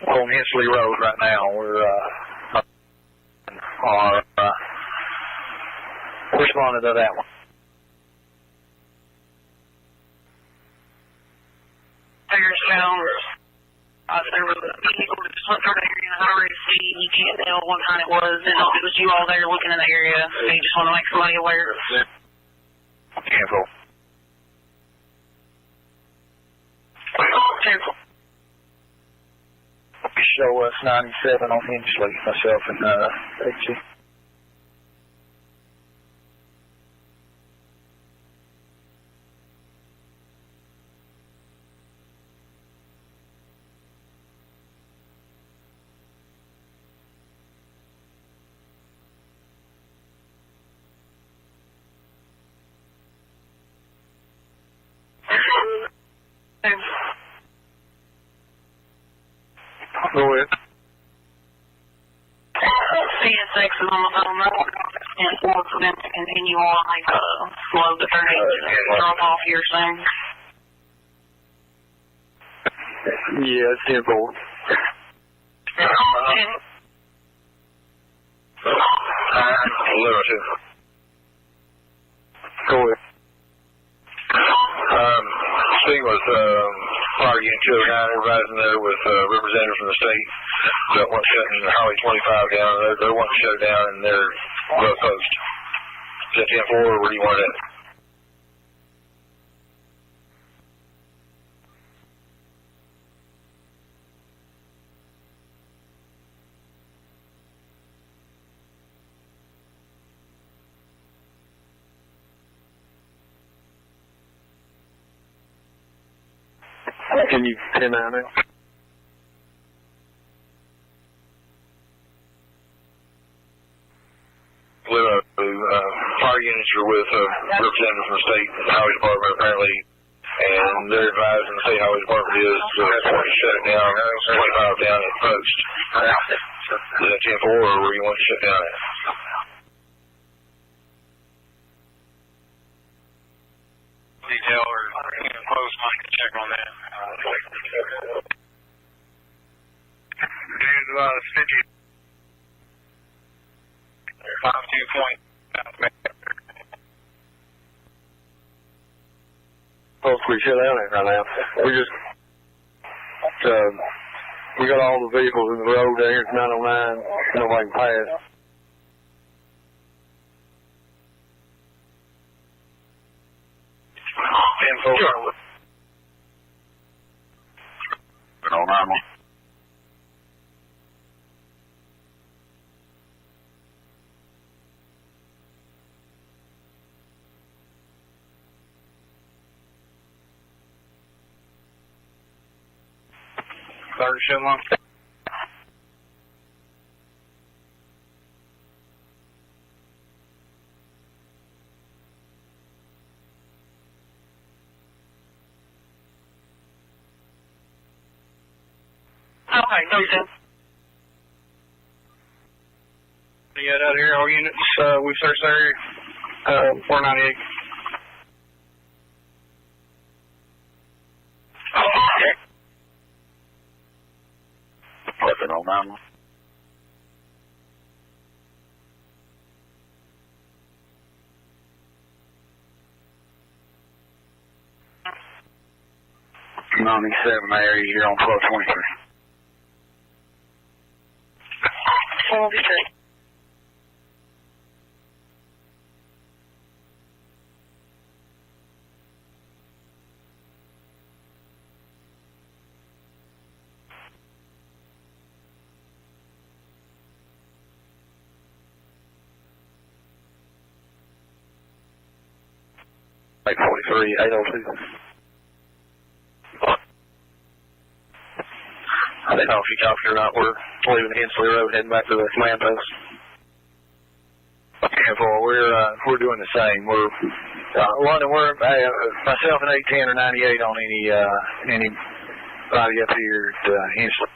We're on Hensley Road right now. We're responding to that one. Fairstown. There was a vehicle that just went through the area in a hurry to see. You can't tell what kind it was. And it was you all there looking in the area. So you just want to make somebody aware. 10-4. 10-4. Show us 97 on Hensley, myself and HC. Go ahead. CSX is on the phone now. And for them to continue on, like, slow the 30 drop off here soon. Yeah, it's 10-4. Go ahead. Speaking with Fire Unit 209, everybody's in there with representatives from the state that want shutting Highway 25 down. They're wanting to shut it down, and they're well opposed. Is that 10-4, or where do you want it? Can you 10-9 it? our units are with a representative from the state highway department apparently, and they're advising the state highway department is to shut it down 25 down at post. Is that 10-4 or where you want to shut down at? Detail or post, I can check on that. There's about a 50. 5-2 point. Hopefully shut down it right now. We got all the vehicles in the road down here at 909. Nobody can pass. Sure. No, normal. Third show long. Okay, no, sir. Yeah, out here, all units, we've searched the area, 498. Nothing on that one. .97 area here on 1223. 403. Eight 43, 802. I don't know if you copied or not. We're leaving Hensley Road, heading back to the command post. And we're doing the same. We're London. We're myself and 810 or 98 on anybody up here at Hensley.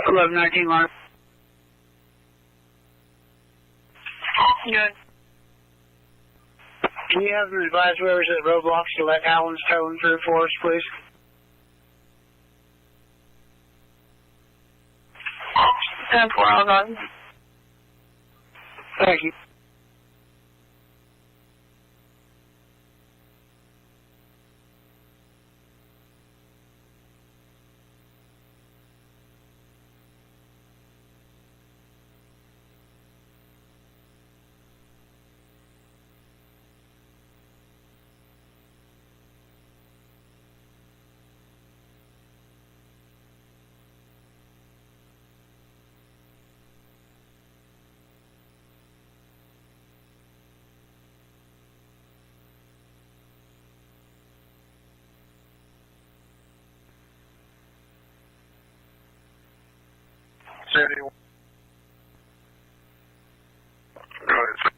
F1119 line. Good. Can you have them advise whoever's at roadblocks to let Allen's towing through for us, please? Thank you. Go ahead.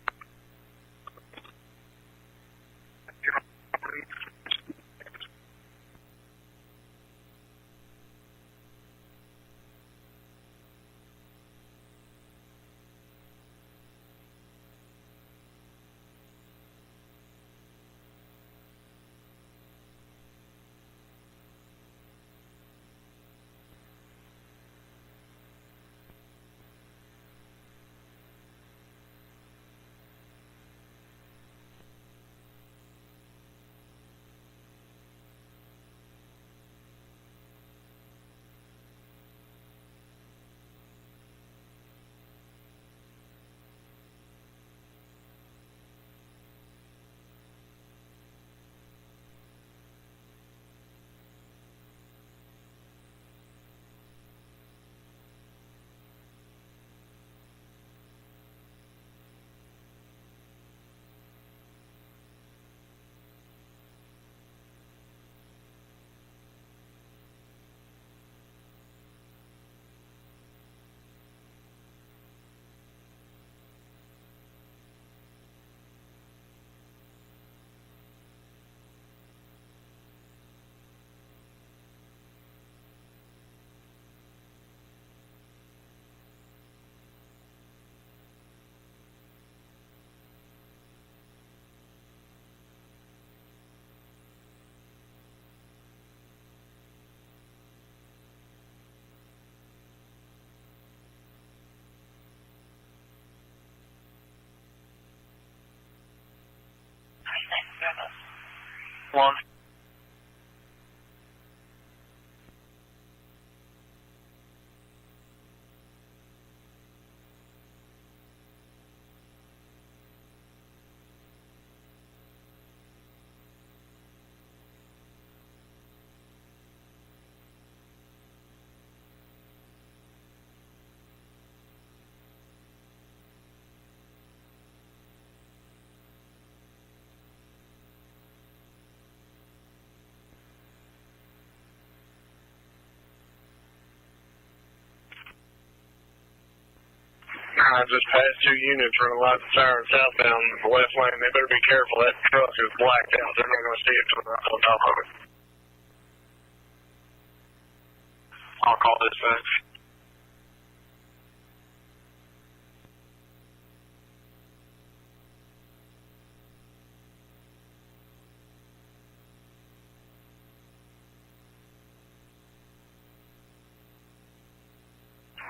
1. I just passed 2 units running lights and sirens southbound the left lane. They better be careful. That truck is blacked out. They're not going to see it till they're on top of it. I'll call dispatch.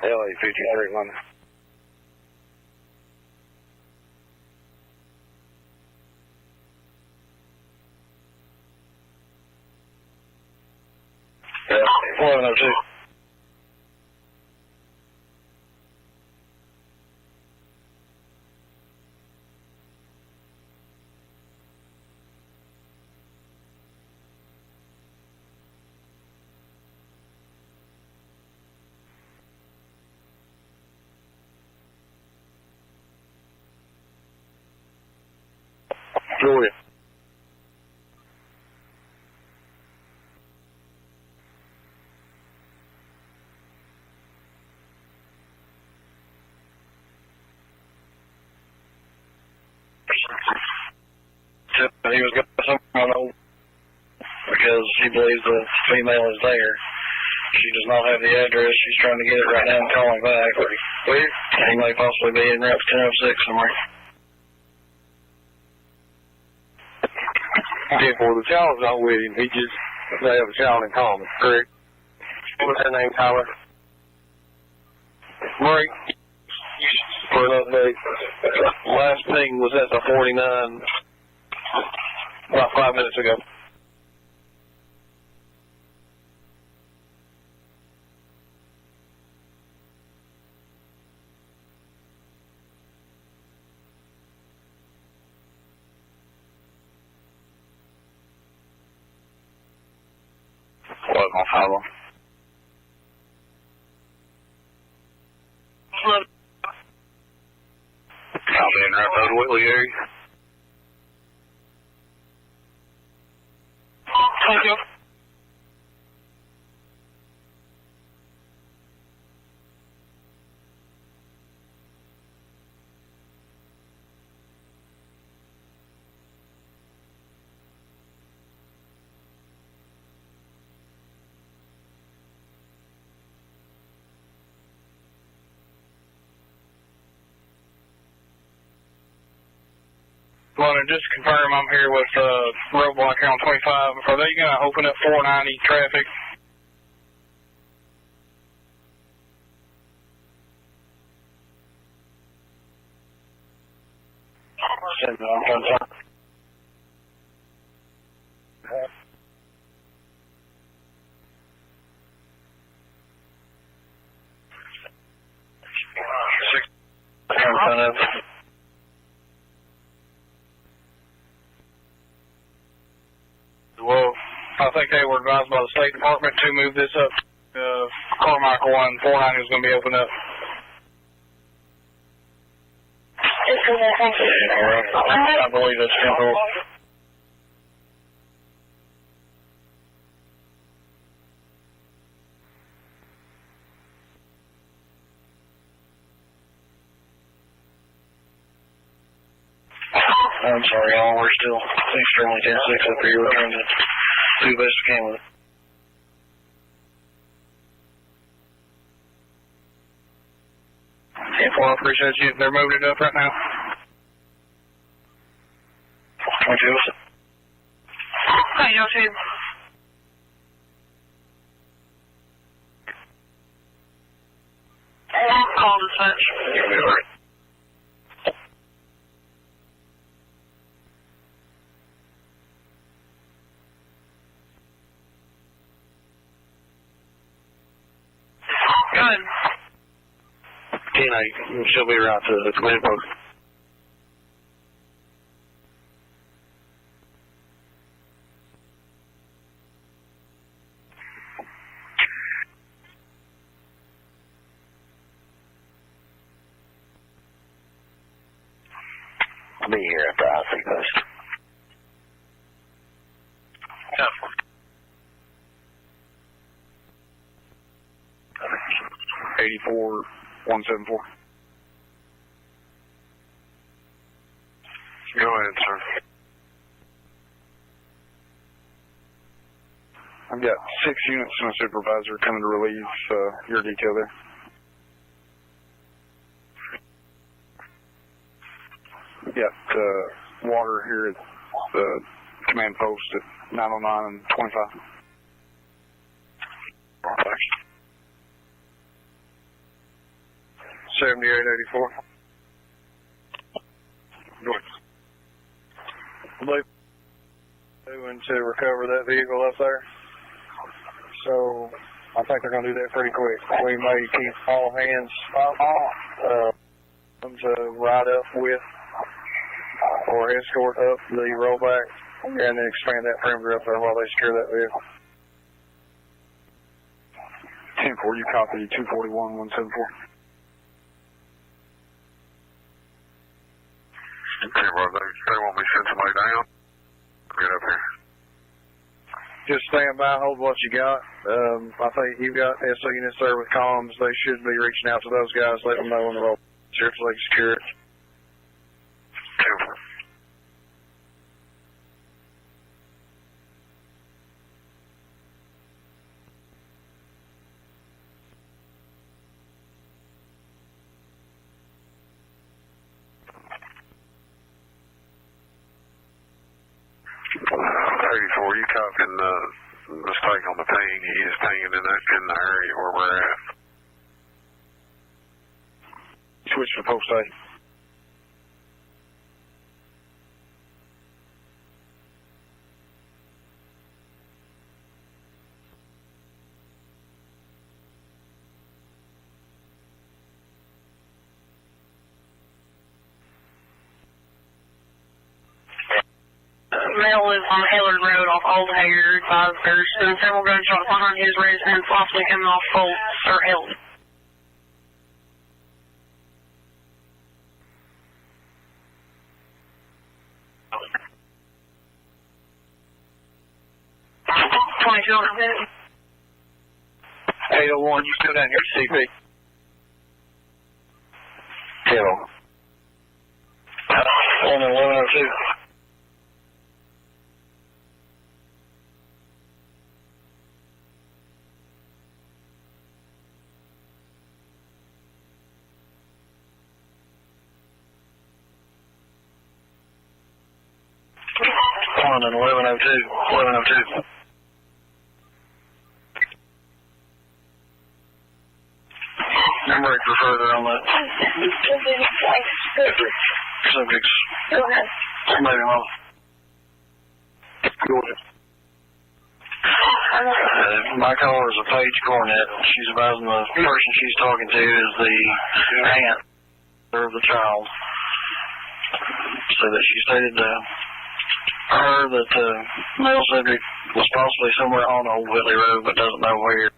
LA 53 London. Yeah, 1102. Julia. He was going someone over because he believes the female is there. She does not have the address. She's trying to get it right now and call him back. He may possibly be in Route 1006 somewhere. Yeah, well, the child's not with him. They have a child in common, correct? What's her name, Tyler? Murray. For an update. Last thing was at the 49 about 5 minutes ago. What, my follow? I'll be in right by the Whitley area. Thank you. Well, just to confirm, I'm here with roadblock here on 25. Are they going to open up 490 traffic? Well, I think they were advised by the State Department to move this up. Carmichael 1, 490 is going to be opened up. I believe it's temporal. I'm sorry, y'all. We're still extremely 10-6 up here. We're trying to do the best we can with it. Well, I appreciate you. They're moving it up right now. Thank you. Hey, y'all too. Call dispatch. You'll be all right. Good. 10-8. She'll be right to the command post. I'll be here at the IC post. Yeah. 84-174. Go ahead, sir. I've got 6 units and a supervisor coming to relieve your detail there. Got water here at the command post at 909 and 25. 7884. Good. They're doing to recover that vehicle up there. So I think they're going to do that pretty quick. We may keep all hands to ride up with or escort up the rollback and then expand that perimeter up there while they secure that vehicle. 10-4, you copy 241-174. Okay, well, they want me to send somebody down. Get up here. Just stand by, hold what you got. I think you've got SO units there with comms. They should be reaching out to those guys, let them know when the roll so they can secure it. You copying the mistake on the ping. He is pinging in the area where we're at. Switch to post A. Male lives on Hillard Road off Old Haggard. There's been several gunshots behind his residence, possibly coming off Fultz or Hill. $801, you still down here, CP? Kill. On 1102. On 1102. Number 8 for further on that. Subjects. Moving on. Georgia. My caller is a Paige Cornett. She's advising the person she's talking to is the aunt of the child. So that she stated her that the male subject was possibly somewhere on Old Whitley Road but doesn't know where.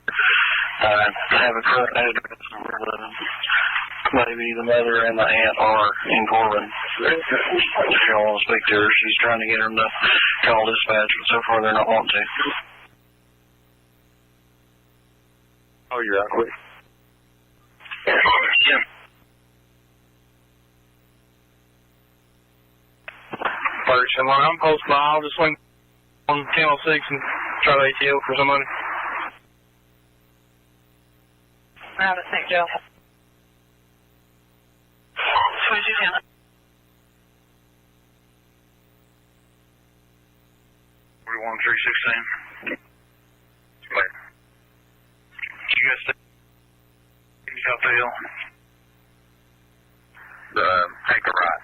Have a correct address where maybe the mother and the aunt are in Corbin. If you want to speak to her, she's trying to get them to call dispatch, but so far they're not wanting to. Oh, you're out quick. Yeah. First, I'm post by. I'll just swing on Channel 6 and try to ATL for somebody. Out of St. Joe. Switch you down. 41-316. Later. You guys stay up the hill? Take a right.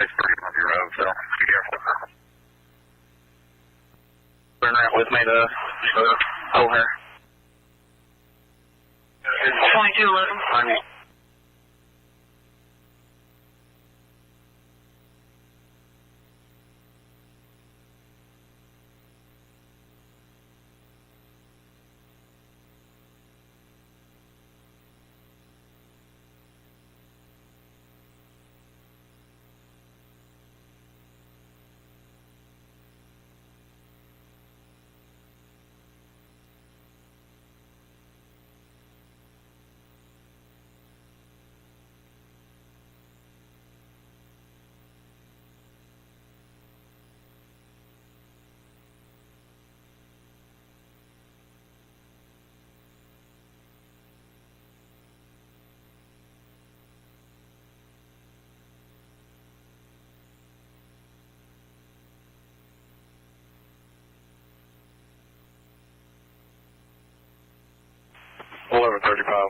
It's pretty bumpy road, so be careful. Turn around with me to O'Hare. 22 2211.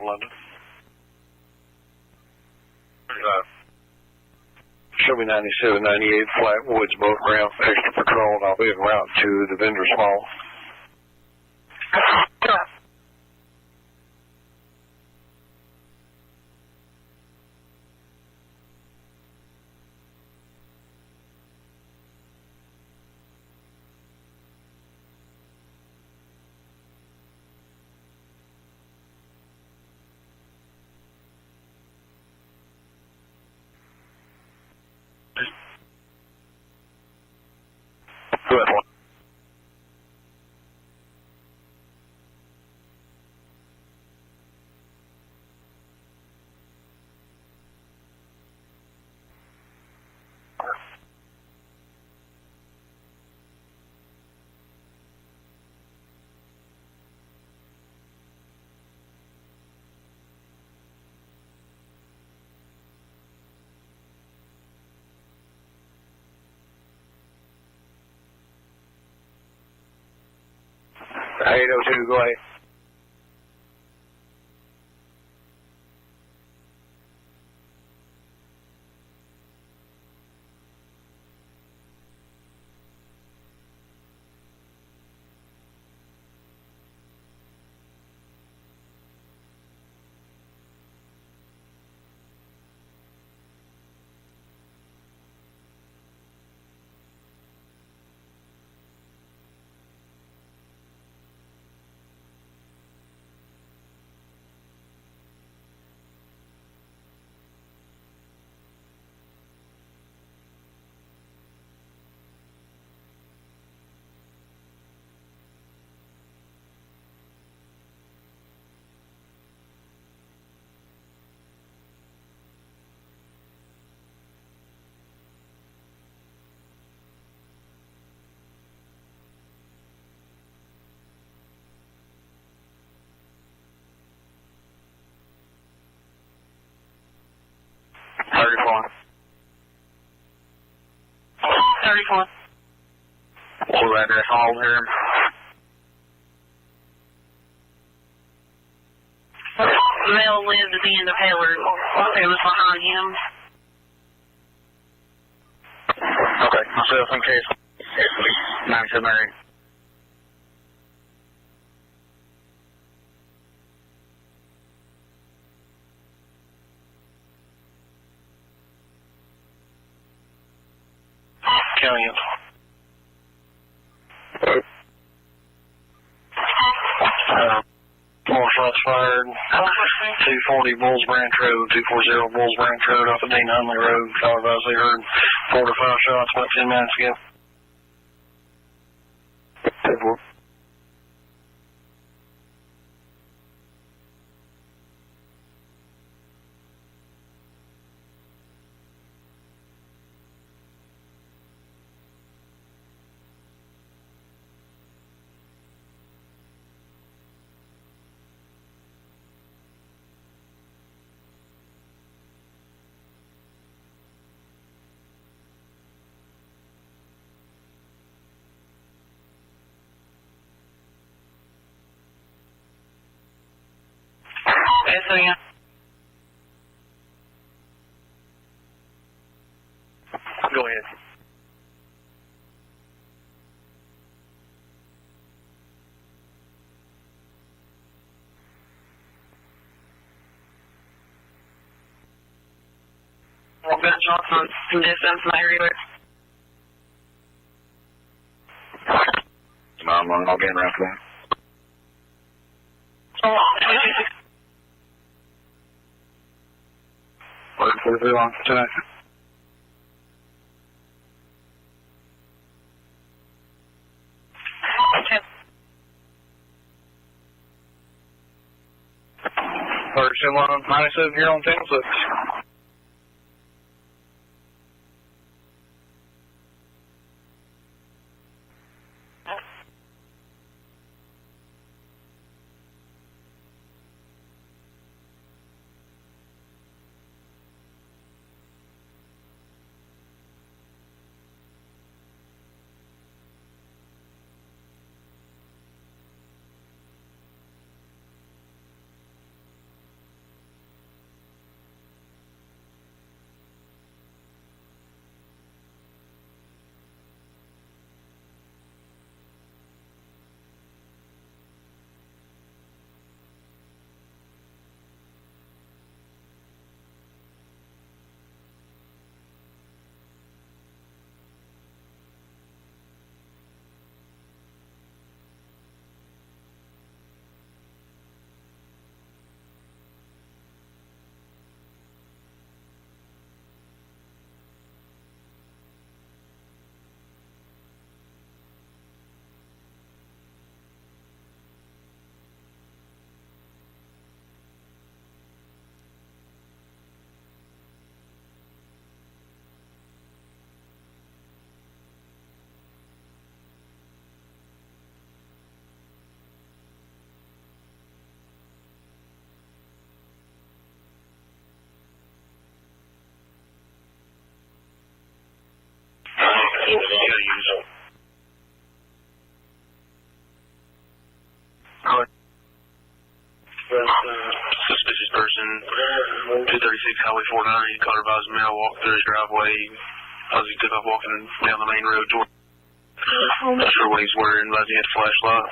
London. 35. Show me 97, 98 Flatwoods boat ramp, extra patrol, and I'll be en route to the vendor's mall. Hey, 802, go ahead. Full address, all here. Male lived at the end of Hayward. It was behind him. Okay, myself in case. 97 Mary. County. More shots fired. 240 Bulls Branch Road, 240 Bulls Branch Road off of Dean Hunley Road. Called us, they heard 4 to 5 shots about 10 minutes ago. SOM. Go ahead. gunshots from distance in the area. 911, I'll get around for that. What is it on tonight? First in line, -7 here on 10-6. Suspicious person, 236 Highway 49, caught advised me. I walked through his driveway as he took off walking down the main road toward. Not sure what he's wearing, but he had a flashlight.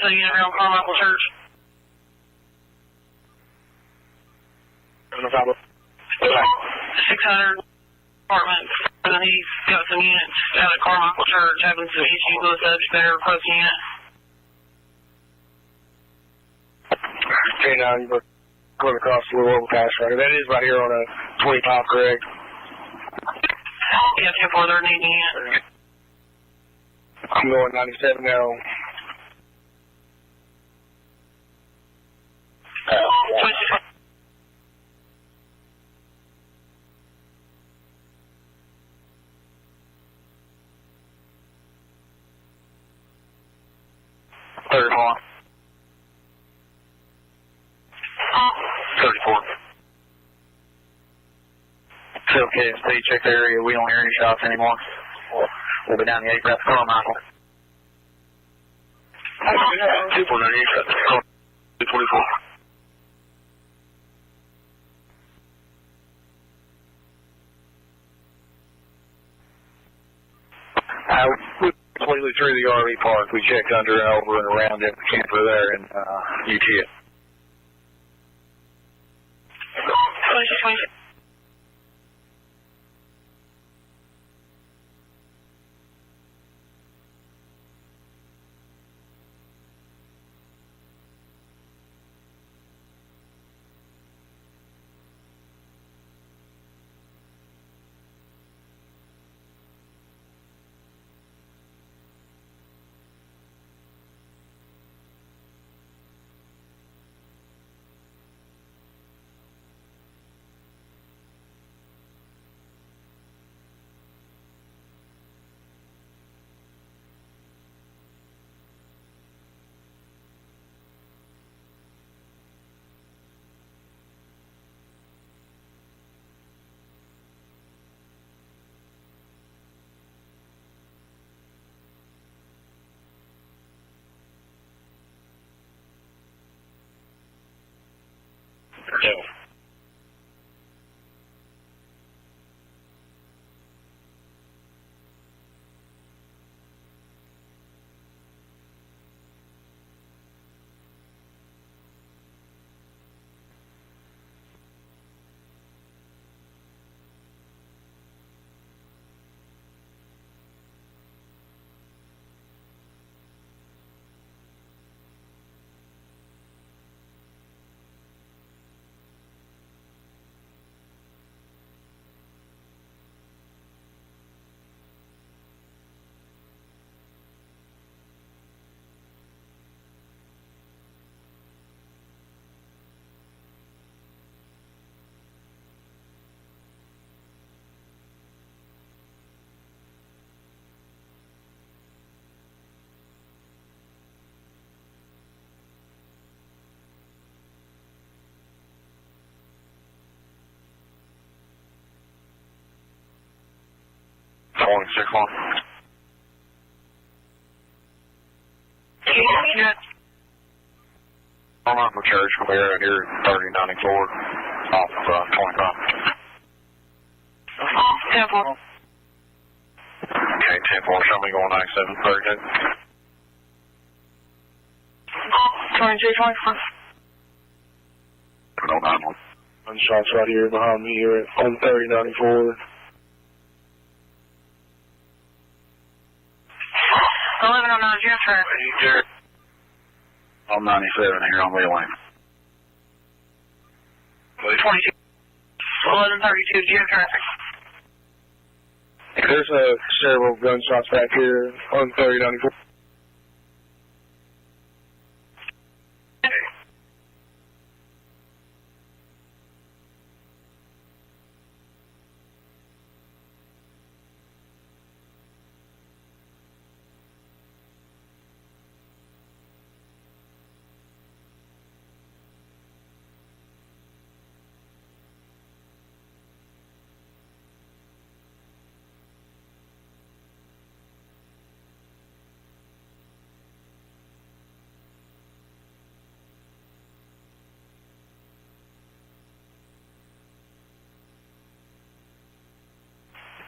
So you never on Carmichael Church? 600 apartments. And then he's got some units out at Carmichael Church having some issues with us there posting it. Okay, now you're going across the little overpass right here. That is right here on a 25, correct? Yeah, 10-4, they're needing it. I'm going 97 now. 34. 34. Still KSP, check the area. We don't hear any shots anymore. We'll be down the 8th route to Carmichael. 249, 224. We completely through the RV park. We checked under and over and around the camper there and UT. No. Calling 6-1. I'm out from church. We're out here at 3094 off of 25. 10-4. Okay, 10-4. Show me going 97, 32. 22, 24. No, 9-1. Gunshots right here behind me here at 3094. 1109 Jeff traffic. I'm 97 here on Wheel Lane. 22. 1132 Jeff traffic. There's several gunshots back here on 3094.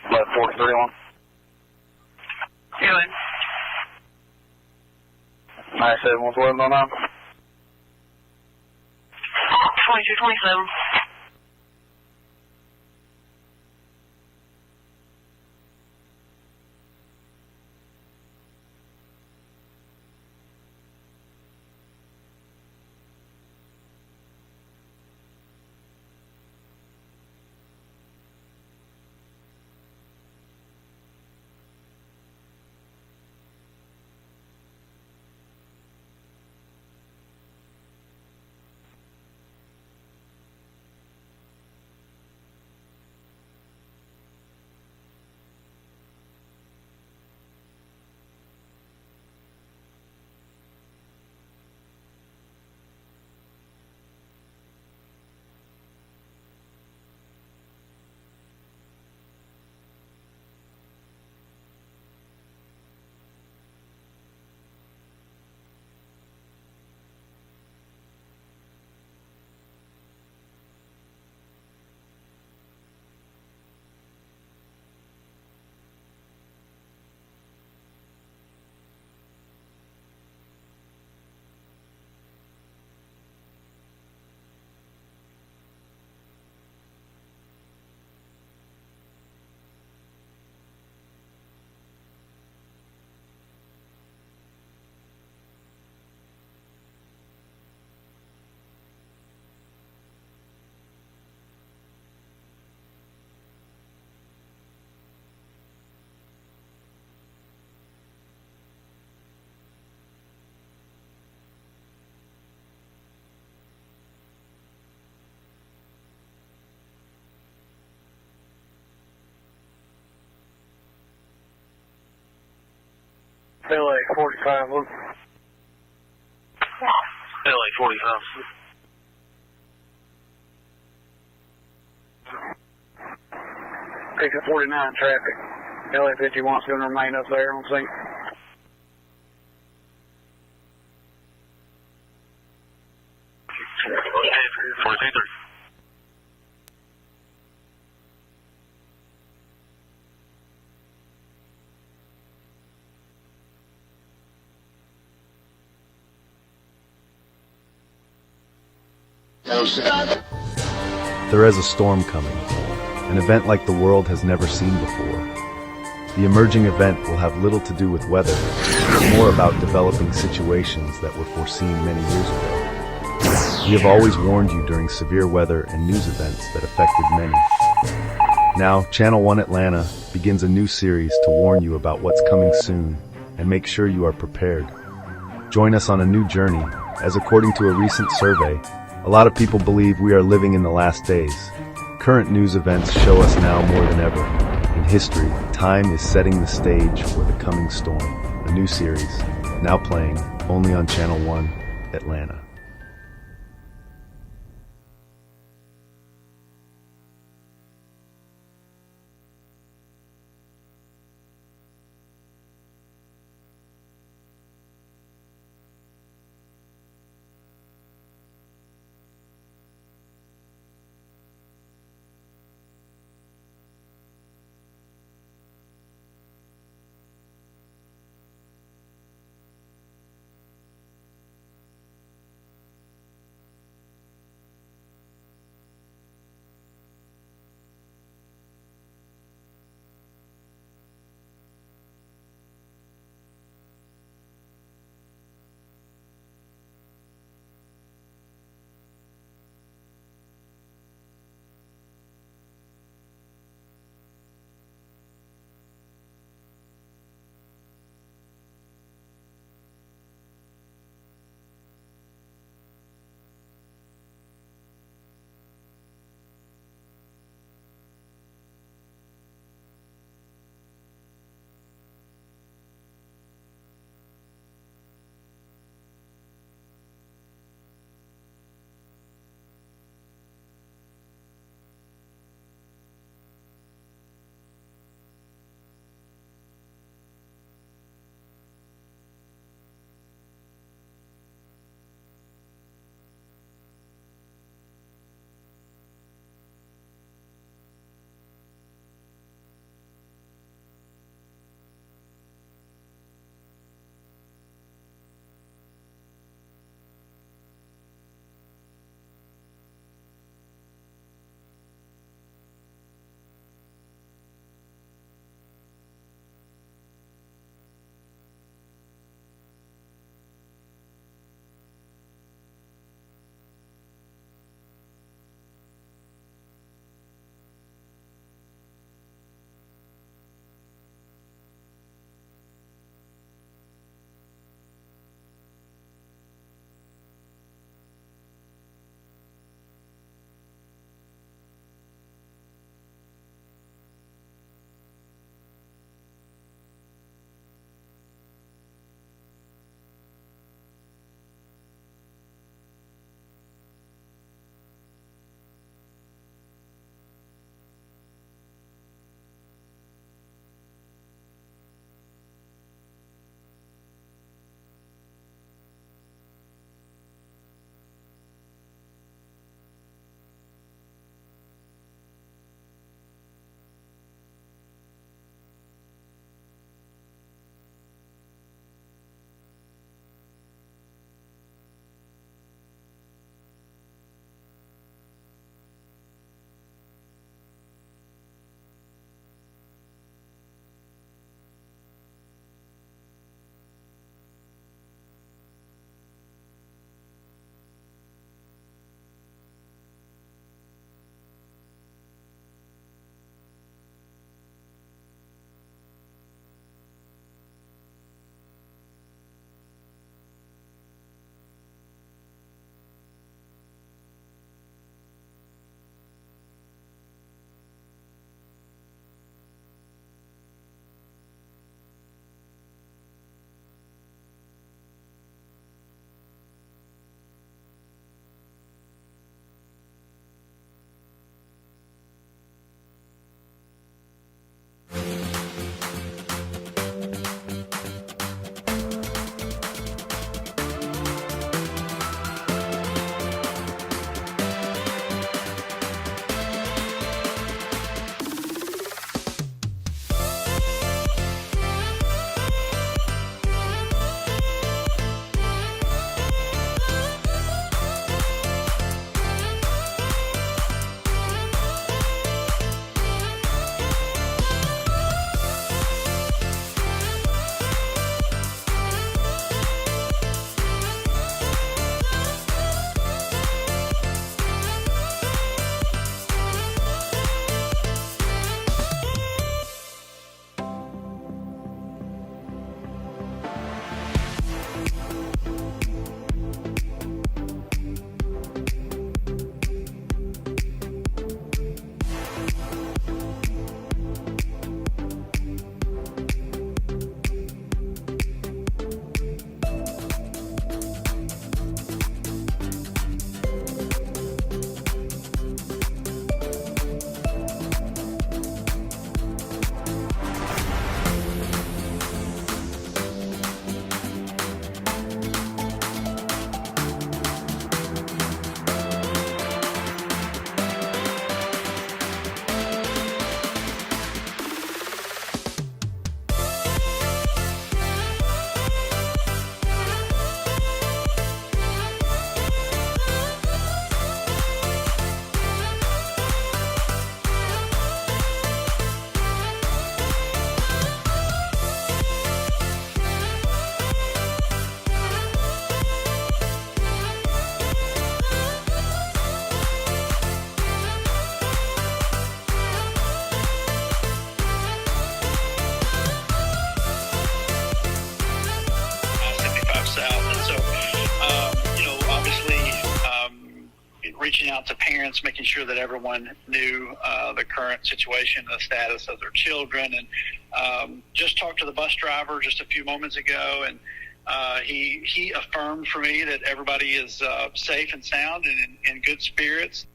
Left 43 on. Good. 97, what's 1109? 2227. LA 45, look. LA 45. Pick up 49 traffic. LA 51's going to remain up there on scene. There is a storm coming, an event like the world has never seen before. The emerging event will have little to do with weather, but more about developing situations that were foreseen many years ago. We have always warned you during severe weather and news events that affected many. Now, Channel 1 Atlanta begins a new series to warn you about what's coming soon and make sure you are prepared. Join us on a new journey, as according to a recent survey, a lot of people believe we are living in the last days. Current news events show us now more than ever. In history, time is setting the stage for the coming storm, a new series, now playing only on Channel 1 Atlanta. reaching out to parents, making sure that everyone knew the current situation, the status of their children, and just talked to the bus driver just a few moments ago, and he affirmed for me that everybody is safe and sound and in good spirits.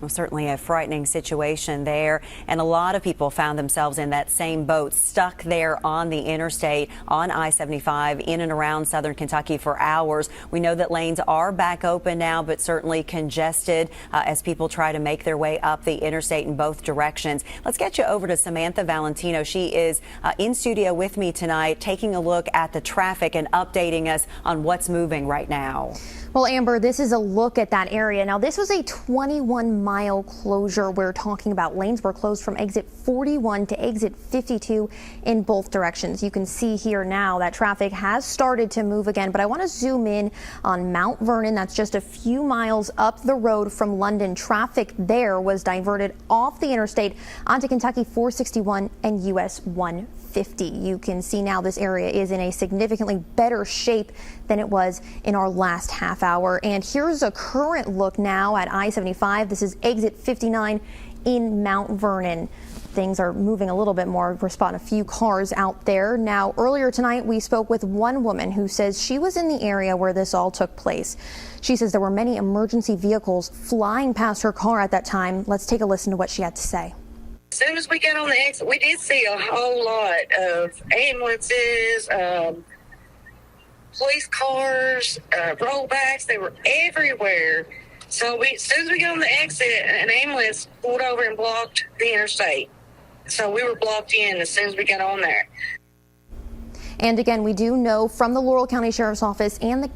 Well, certainly a frightening situation there, and a lot of people found themselves in that same boat, stuck there on the interstate on I-75 in and around southern Kentucky for hours. We know that lanes are back open now, but certainly congested as people try to make their way up the interstate in both directions. Let's get you over to Samantha Valentino. She is in studio with me tonight, taking a look at the traffic and updating us on what's moving right now. Well, Amber, this is a look at that area. Now, this was a 21-mile closure. We're talking about lanes were closed from exit 41 to exit 52 in both directions. You can see here now that traffic has started to move again, but I want to zoom in on Mount Vernon. That's just a few miles up the road from London. Traffic there was diverted off the interstate onto Kentucky 461 and US 150. You can see now this area is in a significantly better shape than it was in our last half hour. And here's a current look now at I-75. This is exit 59 in Mount Vernon. Things are moving a little bit more. We're spotting a few cars out there. Now, earlier tonight, we spoke with one woman who says she was in the area where this all took place. She says there were many emergency vehicles flying past her car at that time. Let's take a listen to what she had to say. As soon as we got on the exit, we did see a whole lot of ambulances, police cars, rollbacks. They were everywhere. So as soon as we got on the exit, an ambulance pulled over and blocked the interstate. So we were blocked in as soon as we got on there. And again, we do know from the Laurel County Sheriff's Office and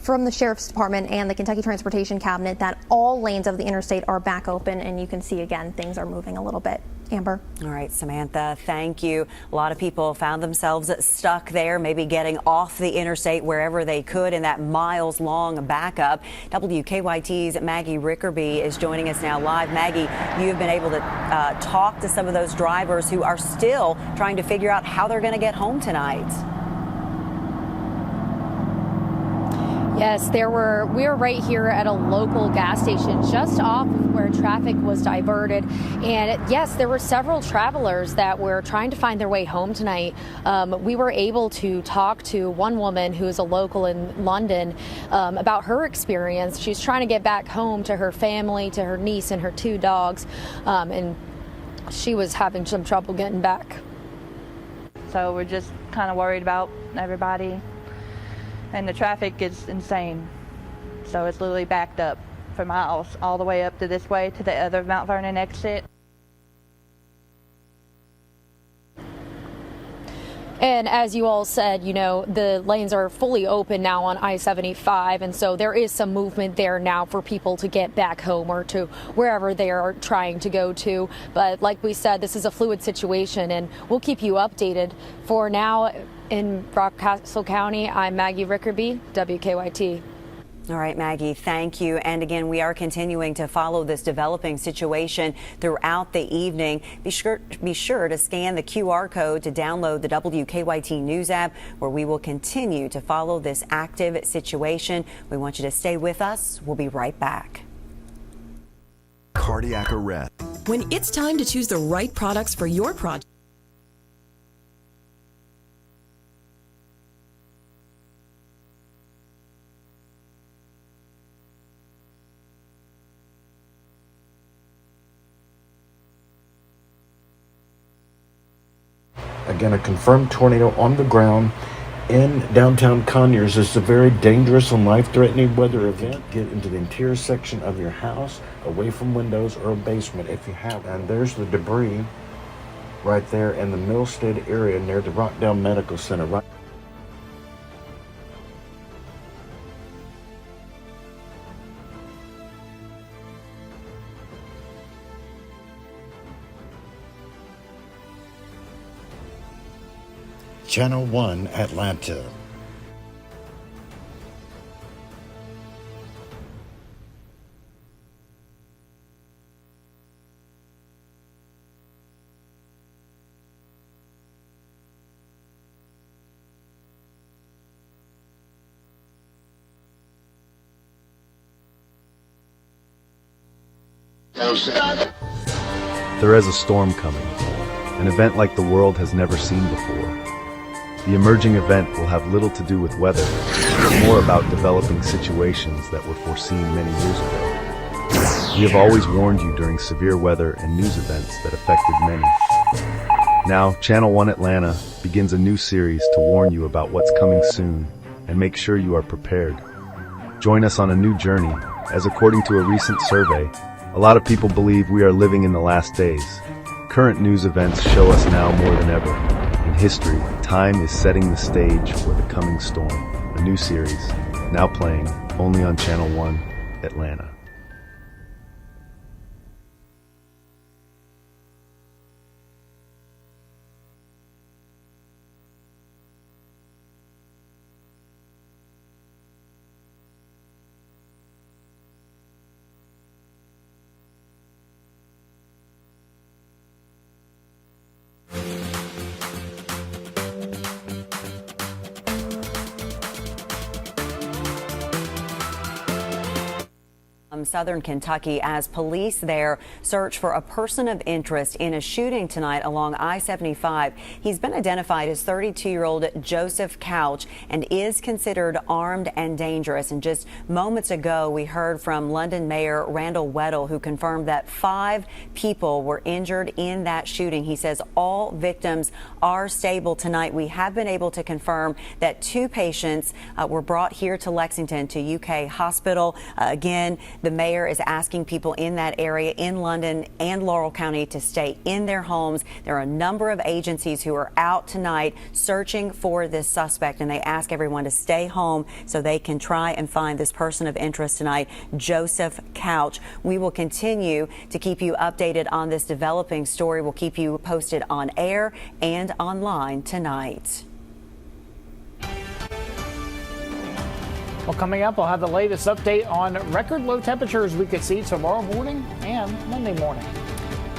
from the Sheriff's Department and the Kentucky Transportation Cabinet that all lanes of the interstate are back open, and you can see again things are moving a little bit. Amber. All right, Samantha, thank you. A lot of people found themselves stuck there, maybe getting off the interstate wherever they could in that miles-long backup. WKYT's Maggie Rickerby is joining us now live. Maggie, you have been able to talk to some of those drivers who are still trying to figure out how they're going to get home tonight. Yes, we were right here at a local gas station just off of where traffic was diverted. And yes, there were several travelers that were trying to find their way home tonight. We were able to talk to one woman who is a local in London about her experience. She's trying to get back home to her family, to her niece and her 2 dogs. And she was having some trouble getting back. So we're just kind of worried about everybody. And the traffic is insane. So it's literally backed up for miles all the way up to this way to the other Mount Vernon exit. And as you all said, you know, the lanes are fully open now on I-75. And so there is some movement there now for people to get back home or to wherever they are trying to go to. But like we said, this is a fluid situation and we'll keep you updated. For now, in Rockcastle County, I'm Maggie Rickerby, WKYT. All right, Maggie, thank you. And again, we are continuing to follow this developing situation throughout the evening. Be sure to scan the QR code to download the WKYT News app, where we will continue to follow this active situation. We want you to stay with us. We'll be right back. Cardiac arrest. When it's time to choose the right products for your project. Again, a confirmed tornado on the ground in downtown Conyers. This is a very dangerous and life-threatening weather event. Get into the interior section of your house, away from windows or a basement if you have. And there's the debris right there in the Millstead area near the Rockdale Medical Center. Right. Channel 1 Atlanta. There is a storm coming, an event like the world has never seen before. The emerging event will have little to do with weather, but more about developing situations that were foreseen many years ago. We have always warned you during severe weather and news events that affected many. Now, Channel 1 Atlanta begins a new series to warn you about what's coming soon and make sure you are prepared. Join us on a new journey, as according to a recent survey, a lot of people believe we are living in the last days. Current news events show us now more than ever. In history, time is setting the stage for the coming storm, a new series, now playing only on Channel 1 Atlanta. Southern Kentucky as police there search for a person of interest in a shooting tonight along I-75. He's been identified as 32-year-old Joseph Couch and is considered armed and dangerous. And just moments ago, we heard from London Mayor Randall Weddle, who confirmed that 5 people were injured in that shooting. He says all victims are stable tonight. We have been able to confirm that 2 patients were brought here to Lexington to UK Hospital. Again, the mayor is asking people in that area in London and Laurel County to stay in their homes. There are a number of agencies who are out tonight searching for this suspect, and they ask everyone to stay home so they can try and find this person of interest tonight, Joseph Couch. We will continue to keep you updated on this developing story. We'll keep you posted on air and online tonight. Well, coming up, we'll have the latest update on record low temperatures we could see tomorrow morning and Monday morning.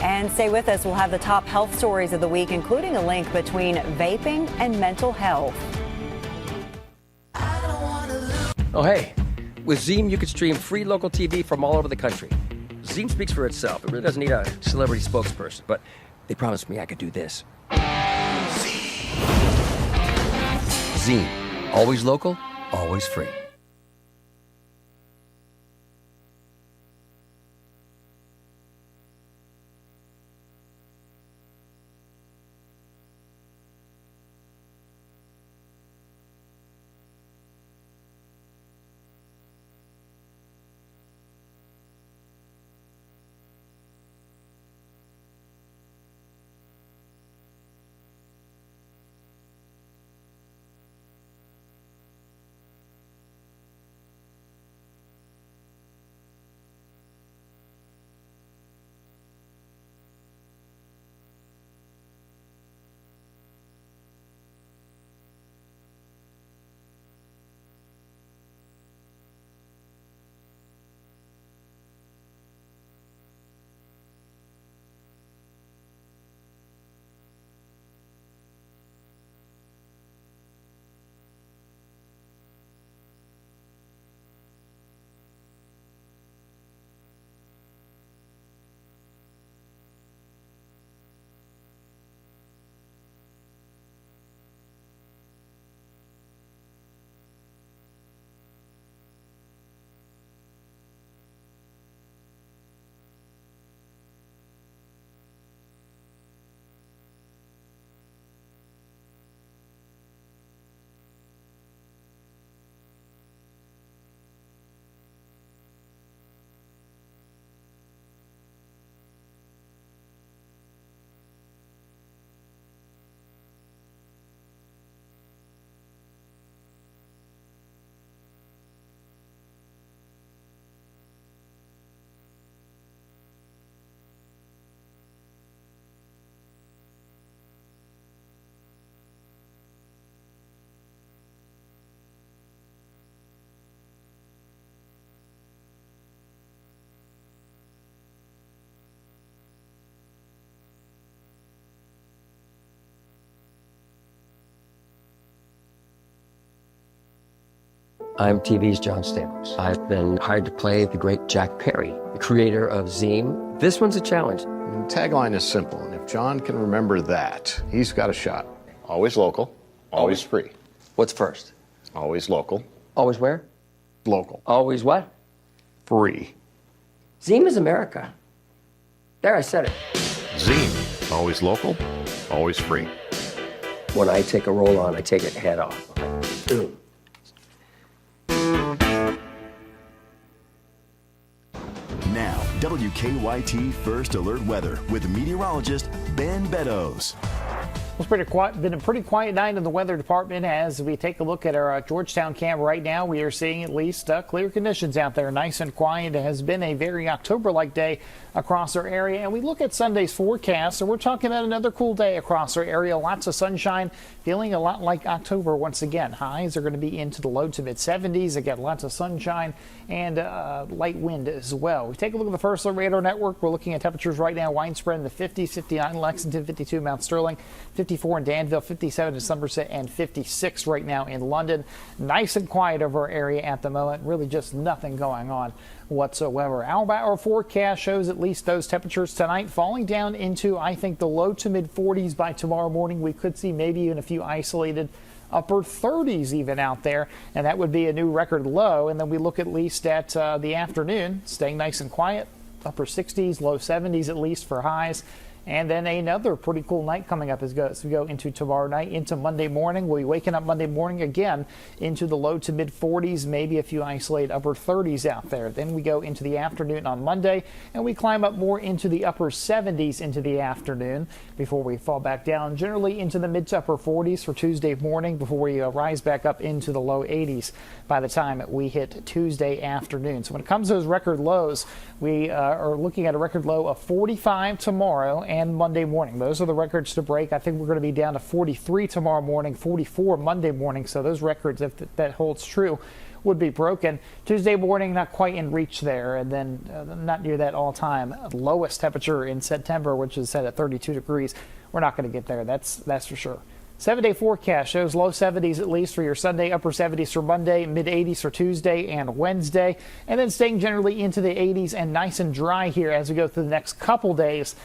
And stay with us. We'll have the top health stories of the week, including a link between vaping and mental health. Oh, hey, with Zeem, you can stream free local TV from all over the country. Zeem speaks for itself. It really doesn't need a celebrity spokesperson, but they promised me I could do this. Zeem, always local, always free. I'm TV's John Stamos. I've been hired to play the great Jack Perry, the creator of Zeem. This one's a challenge. The tagline is simple, and if John can remember that, he's got a shot. Always local, always free. What's first? Always local. Always where? Local. Always what? Free. Zeem is America. There, I said it. Zeem. Always local, always free. When I take a roll on, I take it head off. Boom. Now, WKYT First Alert Weather with meteorologist Ben Beddoes. It's been a pretty quiet night in the weather department. As we take a look at our Georgetown cam right now, we are seeing at least clear conditions out there, nice and quiet. It has been a very October-like day across our area. And we look at Sunday's forecast, and we're talking about another cool day across our area. Lots of sunshine, feeling a lot like October once again. Highs are going to be into the low to mid-70s. Again, lots of sunshine and light wind as well. We take a look at the First Alert Radar Network. We're looking at temperatures right now widespread in the 50s, 59 Lexington, 52 Mount Sterling, 54 in Danville, 57 in Somerset, and 56 right now in London. Nice and quiet over our area at the moment. Really just nothing going on whatsoever. Our forecast shows at least those temperatures tonight falling down into, I think, the low to mid 40s by tomorrow morning. We could see maybe even a few isolated upper 30s even out there, and that would be a new record low. And then we look at least at the afternoon, staying nice and quiet, upper 60s, low 70s at least for highs. And then another pretty cool night coming up as we go into tomorrow night, into Monday morning. We'll be waking up Monday morning again into the low to mid 40s, maybe a few isolated upper 30s out there. Then we go into the afternoon on Monday, and we climb up more into the upper 70s into the afternoon before we fall back down, generally into the mid to upper 40s for Tuesday morning before we rise back up into the low 80s by the time we hit Tuesday afternoon. So when it comes to those record lows, we are looking at a record low of 45 tomorrow and Monday morning. Those are the records to break. I think we're going to be down to 43 tomorrow morning, 44 Monday morning. So those records, if that holds true, would be broken. Tuesday morning, not quite in reach there. And then not near that all-time lowest temperature in September, which is set at 32 degrees. We're not going to get there. That's for sure. 7-day forecast shows low 70s at least for your Sunday, upper 70s for Monday, mid 80s for Tuesday and Wednesday, and then staying generally into the 80s and nice and dry here as we go through the next couple days.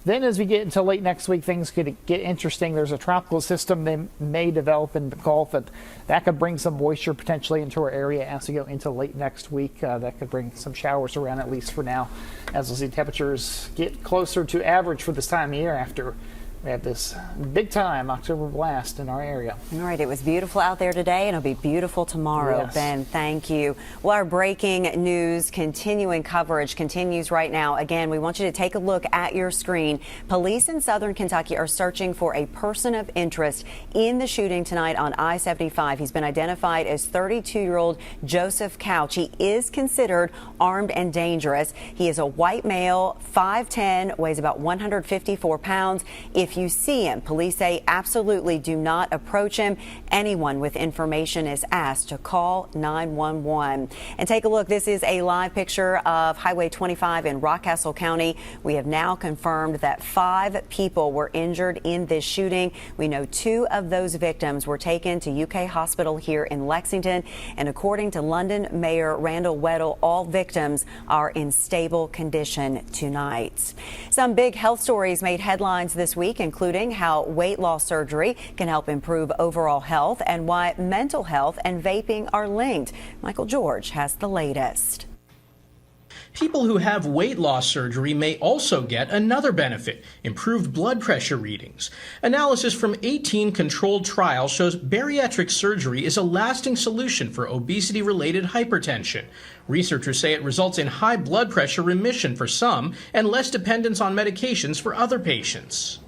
Then as we get into late next week, things could get interesting. There's a tropical system that may develop in the Gulf, and that could bring some moisture potentially into our area as we go into late next week. That could bring some showers around, at least for now, as we'll see temperatures get closer to average for this time of year after we have this big time October blast in our area. All right, it was beautiful out there today, and it'll be beautiful tomorrow. Yes. Ben, thank you. Well, our breaking news continuing coverage continues right now. Again, we want you to take a look at your screen. Police in Southern Kentucky are searching for a person of interest in the shooting tonight on I-75. He's been identified as 32-year-old Joseph Couch. He is considered armed and dangerous. He is a white male, 5'10", weighs about 154 pounds. If you see him, police say absolutely do not approach him. Anyone with information is asked to call 911. And take a look. This is a live picture of Highway 25 in Rockcastle County. We have now confirmed that 5 people were injured in this shooting. We know 2 of those victims were taken to UK Hospital here in Lexington. And according to London Mayor Randall Weddle, all victims are in stable condition tonight. Some big health stories made headlines this week, including how weight loss surgery can help improve overall health and why mental health and vaping are linked. Michael George has the latest. People who have weight loss surgery may also get another benefit, improved blood pressure readings. Analysis from 18 controlled trials shows bariatric surgery is a lasting solution for obesity-related hypertension. Researchers say it results in high blood pressure remission for some and less dependence on medications for other patients.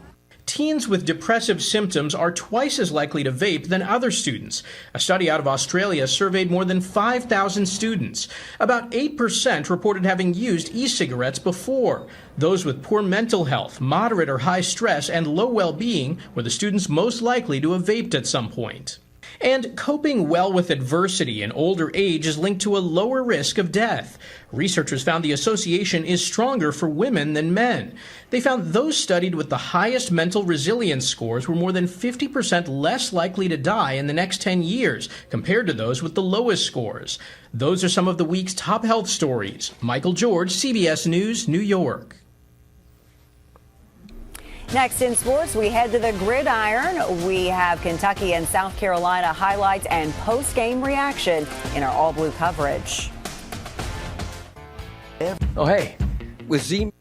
Teens with depressive symptoms are twice as likely to vape than other students. A study out of Australia surveyed more than 5,000 students. About 8% reported having used e-cigarettes before. Those with poor mental health, moderate or high stress, and low well-being were the students most likely to have vaped at some point. And coping well with adversity in older age is linked to a lower risk of death. Researchers found the association is stronger for women than men. They found those studied with the highest mental resilience scores were more than 50% less likely to die in the next 10 years compared to those with the lowest scores. Those are some of the week's top health stories. Michael George, CBS News, New York. Next in sports, we head to the gridiron. We have Kentucky and South Carolina highlights and post-game reaction in our all-blue coverage. Oh, hey, with Zeem.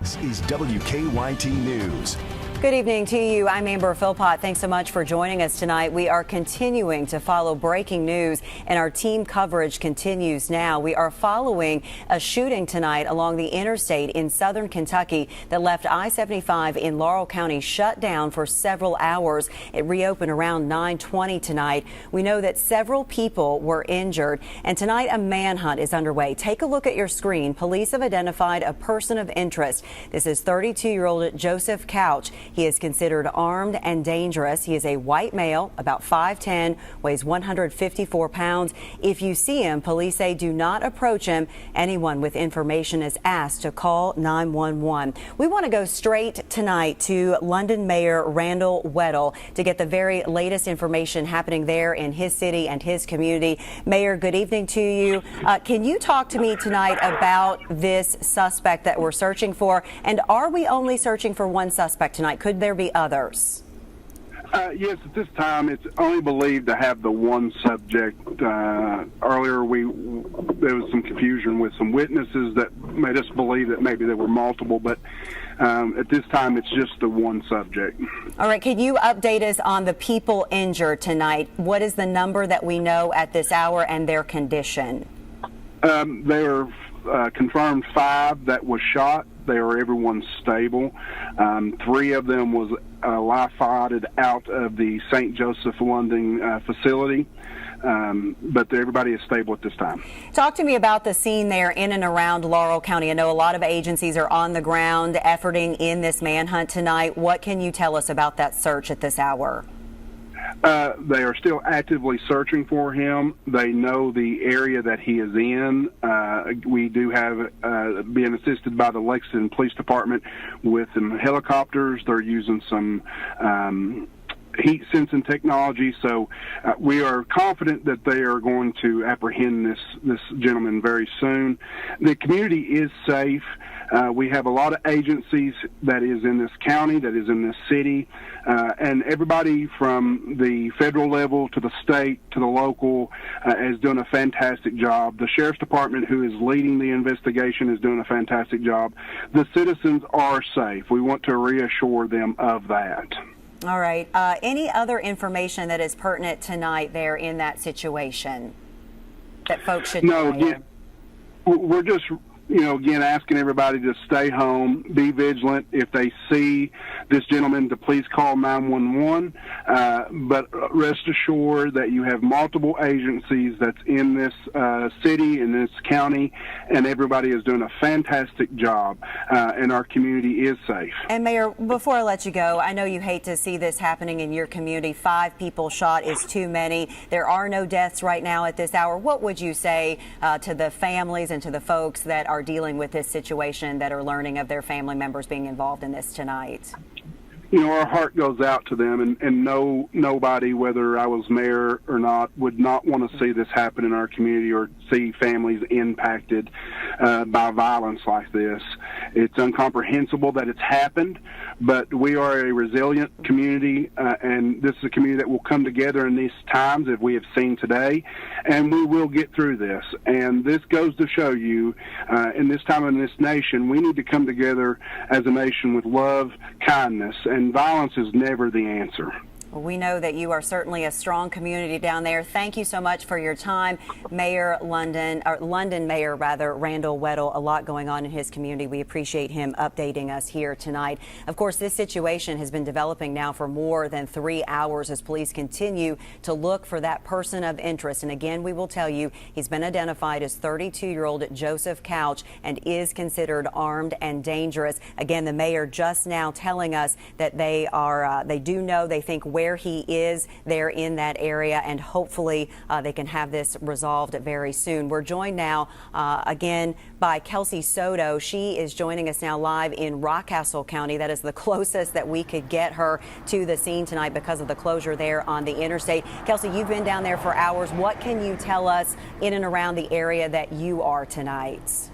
This is WKYT News. Good evening to you. I'm Amber Philpott. Thanks so much for joining us tonight. We are continuing to follow breaking news, and our team coverage continues now. We are following a shooting tonight along the interstate in southern Kentucky that left I-75 in Laurel County shut down for several hours. It reopened around 9:20 tonight. We know that several people were injured, and tonight a manhunt is underway. Take a look at your screen. Police have identified a person of interest. This is 32-year-old Joseph Couch. He is considered armed and dangerous. He is a white male, about 5'10", weighs 154 pounds. If you see him, police say do not approach him. Anyone with information is asked to call 911. We want to go straight tonight to London Mayor Randall Weddle to get the very latest information happening there in his city and his community. Mayor, good evening to you. Can you talk to me tonight about this suspect that we're searching for? And are we only searching for one suspect tonight? Could there be others? Yes, at this time, it's only believed to have the one subject. Earlier, there was some confusion with some witnesses that made us believe that maybe there were multiple, but at this time, it's just the one subject. All right, can you update us on the people injured tonight? What is the number that we know at this hour and their condition? There are confirmed 5 that was shot. everyone stable. 3 of them was life-flighted out of the St. Joseph London facility. But everybody is stable at this time. Talk to me about the scene there in and around Laurel County. I know a lot of agencies are on the ground efforting in this manhunt tonight. What can you tell us about that search at this hour? They are still actively searching for him. They know the area that he is in. We do have being assisted by the Lexington Police Department with some helicopters. They're using some heat sensing technology, so we are confident that they are going to apprehend this gentleman very soon. The community is safe. We have a lot of agencies that is in this county, that is in this city, and everybody from the federal level to the state to the local is doing a fantastic job. The Sheriff's Department, who is leading the investigation, is doing a fantastic job. The citizens are safe. We want to reassure them of that. All right. Any other information that is pertinent tonight there in that situation that folks should know? No, we're just, again, asking everybody to stay home, be vigilant. If they see this gentleman, to please call 911. But rest assured that you have multiple agencies that's in this city, in this county, and everybody is doing a fantastic job, and our community is safe. And Mayor, before I let you go, I know you hate to see this happening in your community. 5 people shot is too many. There are no deaths right now at this hour. What would you say to the families and to the folks that are dealing with this situation, that are learning of their family members being involved in this tonight? Our heart goes out to them, and nobody, whether I was mayor or not, would not want to see this happen in our community or see families impacted by violence like this. It's incomprehensible that it's happened, but we are a resilient community, and this is a community that will come together in these times, as we have seen today, and we will get through this. And this goes to show you, in this time in this nation, we need to come together as a nation with love, kindness, and violence is never the answer. Well, we know that you are certainly a strong community down there. Thank you so much for your time, London Mayor Randall Weddle. A lot going on in his community. We appreciate him updating us here tonight. Of course, this situation has been developing now for more than 3 hours as police continue to look for that person of interest. And again, we will tell you, he's been identified as 32-year-old Joseph Couch and is considered armed and dangerous. Again, the mayor just now telling us that they do know, they think where he is there in that area, and hopefully they can have this resolved very soon. We're joined now again by Kelsey Soto. She is joining us now live in Rockcastle County. That is the closest that we could get her to the scene tonight because of the closure there on the interstate. Kelsey, you've been down there for hours. What can you tell us in and around the area that you are tonight?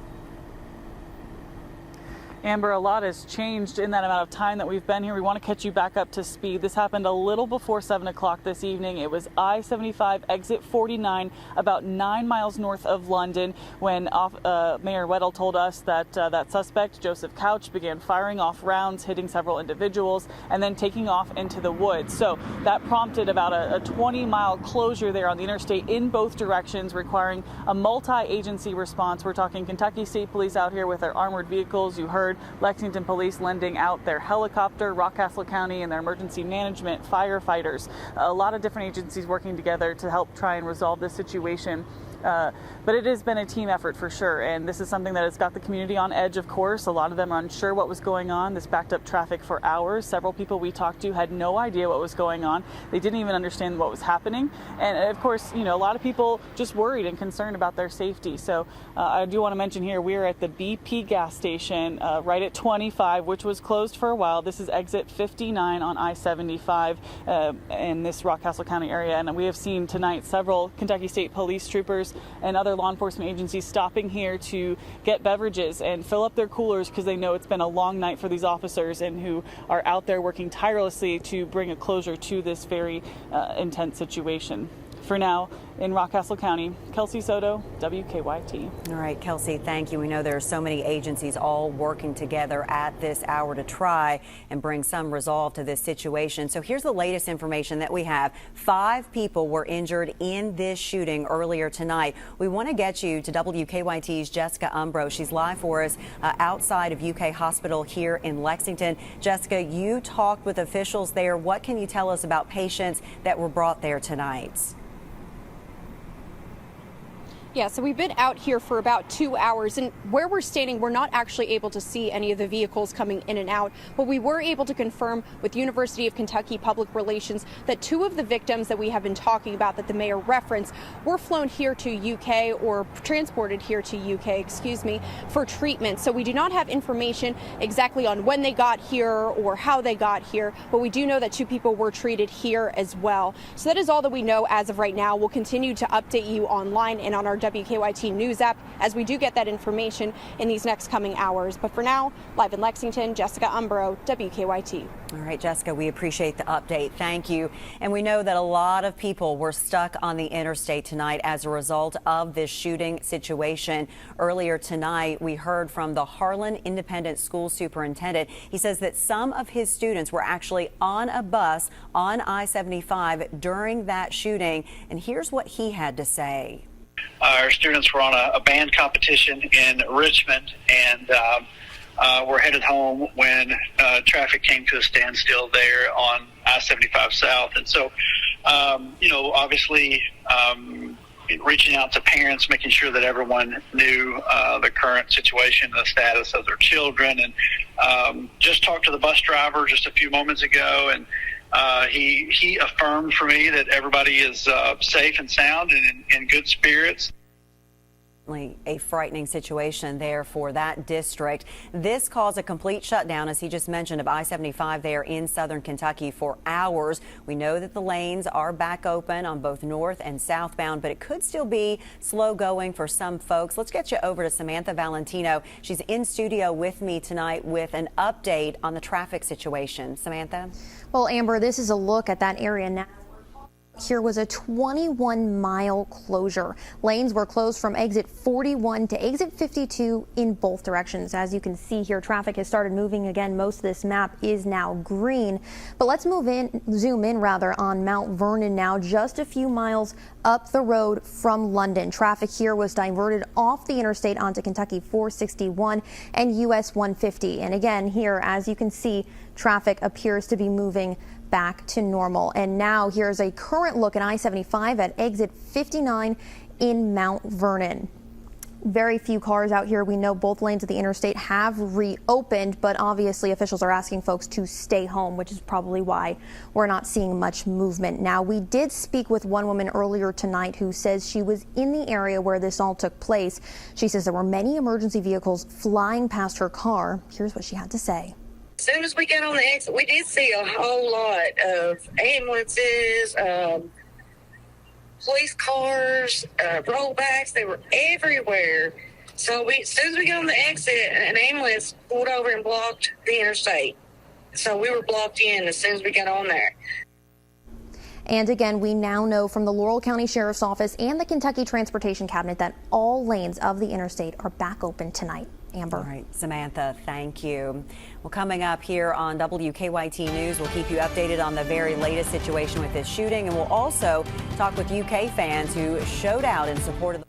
Amber, a lot has changed in that amount of time that we've been here. We want to catch you back up to speed. This happened a little before 7 o'clock this evening. It was I-75 exit 49, about 9 miles north of London, when Mayor Weddle told us that that suspect, Joseph Couch, began firing off rounds, hitting several individuals, and then taking off into the woods. So that prompted about a 20-mile closure there on the interstate in both directions, requiring a multi-agency response. We're talking Kentucky State Police out here with their armored vehicles. You heard Lexington Police lending out their helicopter, Rockcastle County and their emergency management, firefighters, a lot of different agencies working together to help try and resolve this situation. But it has been a team effort for sure, and this is something that has got the community on edge, of course. A lot of them are unsure what was going on. This backed up traffic for hours. Several people we talked to had no idea what was going on. They didn't even understand what was happening. And of course, a lot of people just worried and concerned about their safety. So I do want to mention here, we are at the BP gas station right at 25, which was closed for a while. This is exit 59 on I-75 in this Rockcastle County area. And we have seen tonight several Kentucky State Police troopers and other law enforcement agencies stopping here to get beverages and fill up their coolers because they know it's been a long night for these officers, and who are out there working tirelessly to bring a closure to this very intense situation. For now, in Rockcastle County, Kelsey Soto, WKYT. All right, Kelsey, thank you. We know there are so many agencies all working together at this hour to try and bring some resolve to this situation. So here's the latest information that we have. 5 people were injured in this shooting earlier tonight. We want to get you to WKYT's Jessica Umbro. She's live for us outside of UK Hospital here in Lexington. Jessica, you talked with officials there. What can you tell us about patients that were brought there tonight? Yeah, so we've been out here for about 2 hours, and where we're standing, we're not actually able to see any of the vehicles coming in and out, but we were able to confirm with University of Kentucky Public Relations that 2 of the victims that we have been talking about that the mayor referenced were flown here to UK or transported here to UK, for treatment. So we do not have information exactly on when they got here or how they got here, but we do know that 2 people were treated here as well. So that is all that we know as of right now. We'll continue to update you online and on our WKYT News app as we do get that information in these next coming hours. But for now, live in Lexington, Jessica Umbro, WKYT. All right, Jessica, we appreciate the update. Thank you. And we know that a lot of people were stuck on the interstate tonight as a result of this shooting situation. Earlier tonight, we heard from the Harlan Independent School Superintendent. He says that some of his students were actually on a bus on I-75 during that shooting. And here's what he had to say. Our students were on a band competition in Richmond, and were headed home when traffic came to a standstill there on I-75 South. And so, obviously, reaching out to parents, making sure that everyone knew the current situation, the status of their children, and just talked to the bus driver just a few moments ago, and he affirmed for me that everybody is safe and sound and in good spirits. A frightening situation there for that district. This caused a complete shutdown, as he just mentioned, of I-75 there in southern Kentucky for hours. We know that the lanes are back open on both north and southbound, but it could still be slow going for some folks. Let's get you over to Samantha Valentino. She's in studio with me tonight with an update on the traffic situation. Samantha? Well, Amber, this is a look at that area now. Here was a 21-mile closure. Lanes were closed from exit 41 to exit 52 in both directions. As you can see here, traffic has started moving again. Most of this map is now green. But let's zoom in on Mount Vernon now, just a few miles up the road from London. Traffic here was diverted off the interstate onto Kentucky 461 and US 150. And again, here, as you can see, traffic appears to be moving back to normal. And now here's a current look at I-75 at exit 59 in Mount Vernon. Very few cars out here. We know both lanes of the interstate have reopened, but obviously officials are asking folks to stay home, which is probably why we're not seeing much movement. Now, we did speak with one woman earlier tonight who says she was in the area where this all took place. She says there were many emergency vehicles flying past her car. Here's what she had to say. As soon as we got on the exit, we did see a whole lot of ambulances, police cars, rollbacks. They were everywhere. So as soon as we got on the exit, an ambulance pulled over and blocked the interstate. So we were blocked in as soon as we got on there. And again, we now know from the Laurel County Sheriff's Office and the Kentucky Transportation Cabinet that all lanes of the interstate are back open tonight. Amber. All right, Samantha, thank you. Well, coming up here on WKYT News, we'll keep you updated on the very latest situation with this shooting, and we'll also talk with UK fans who showed out in support of the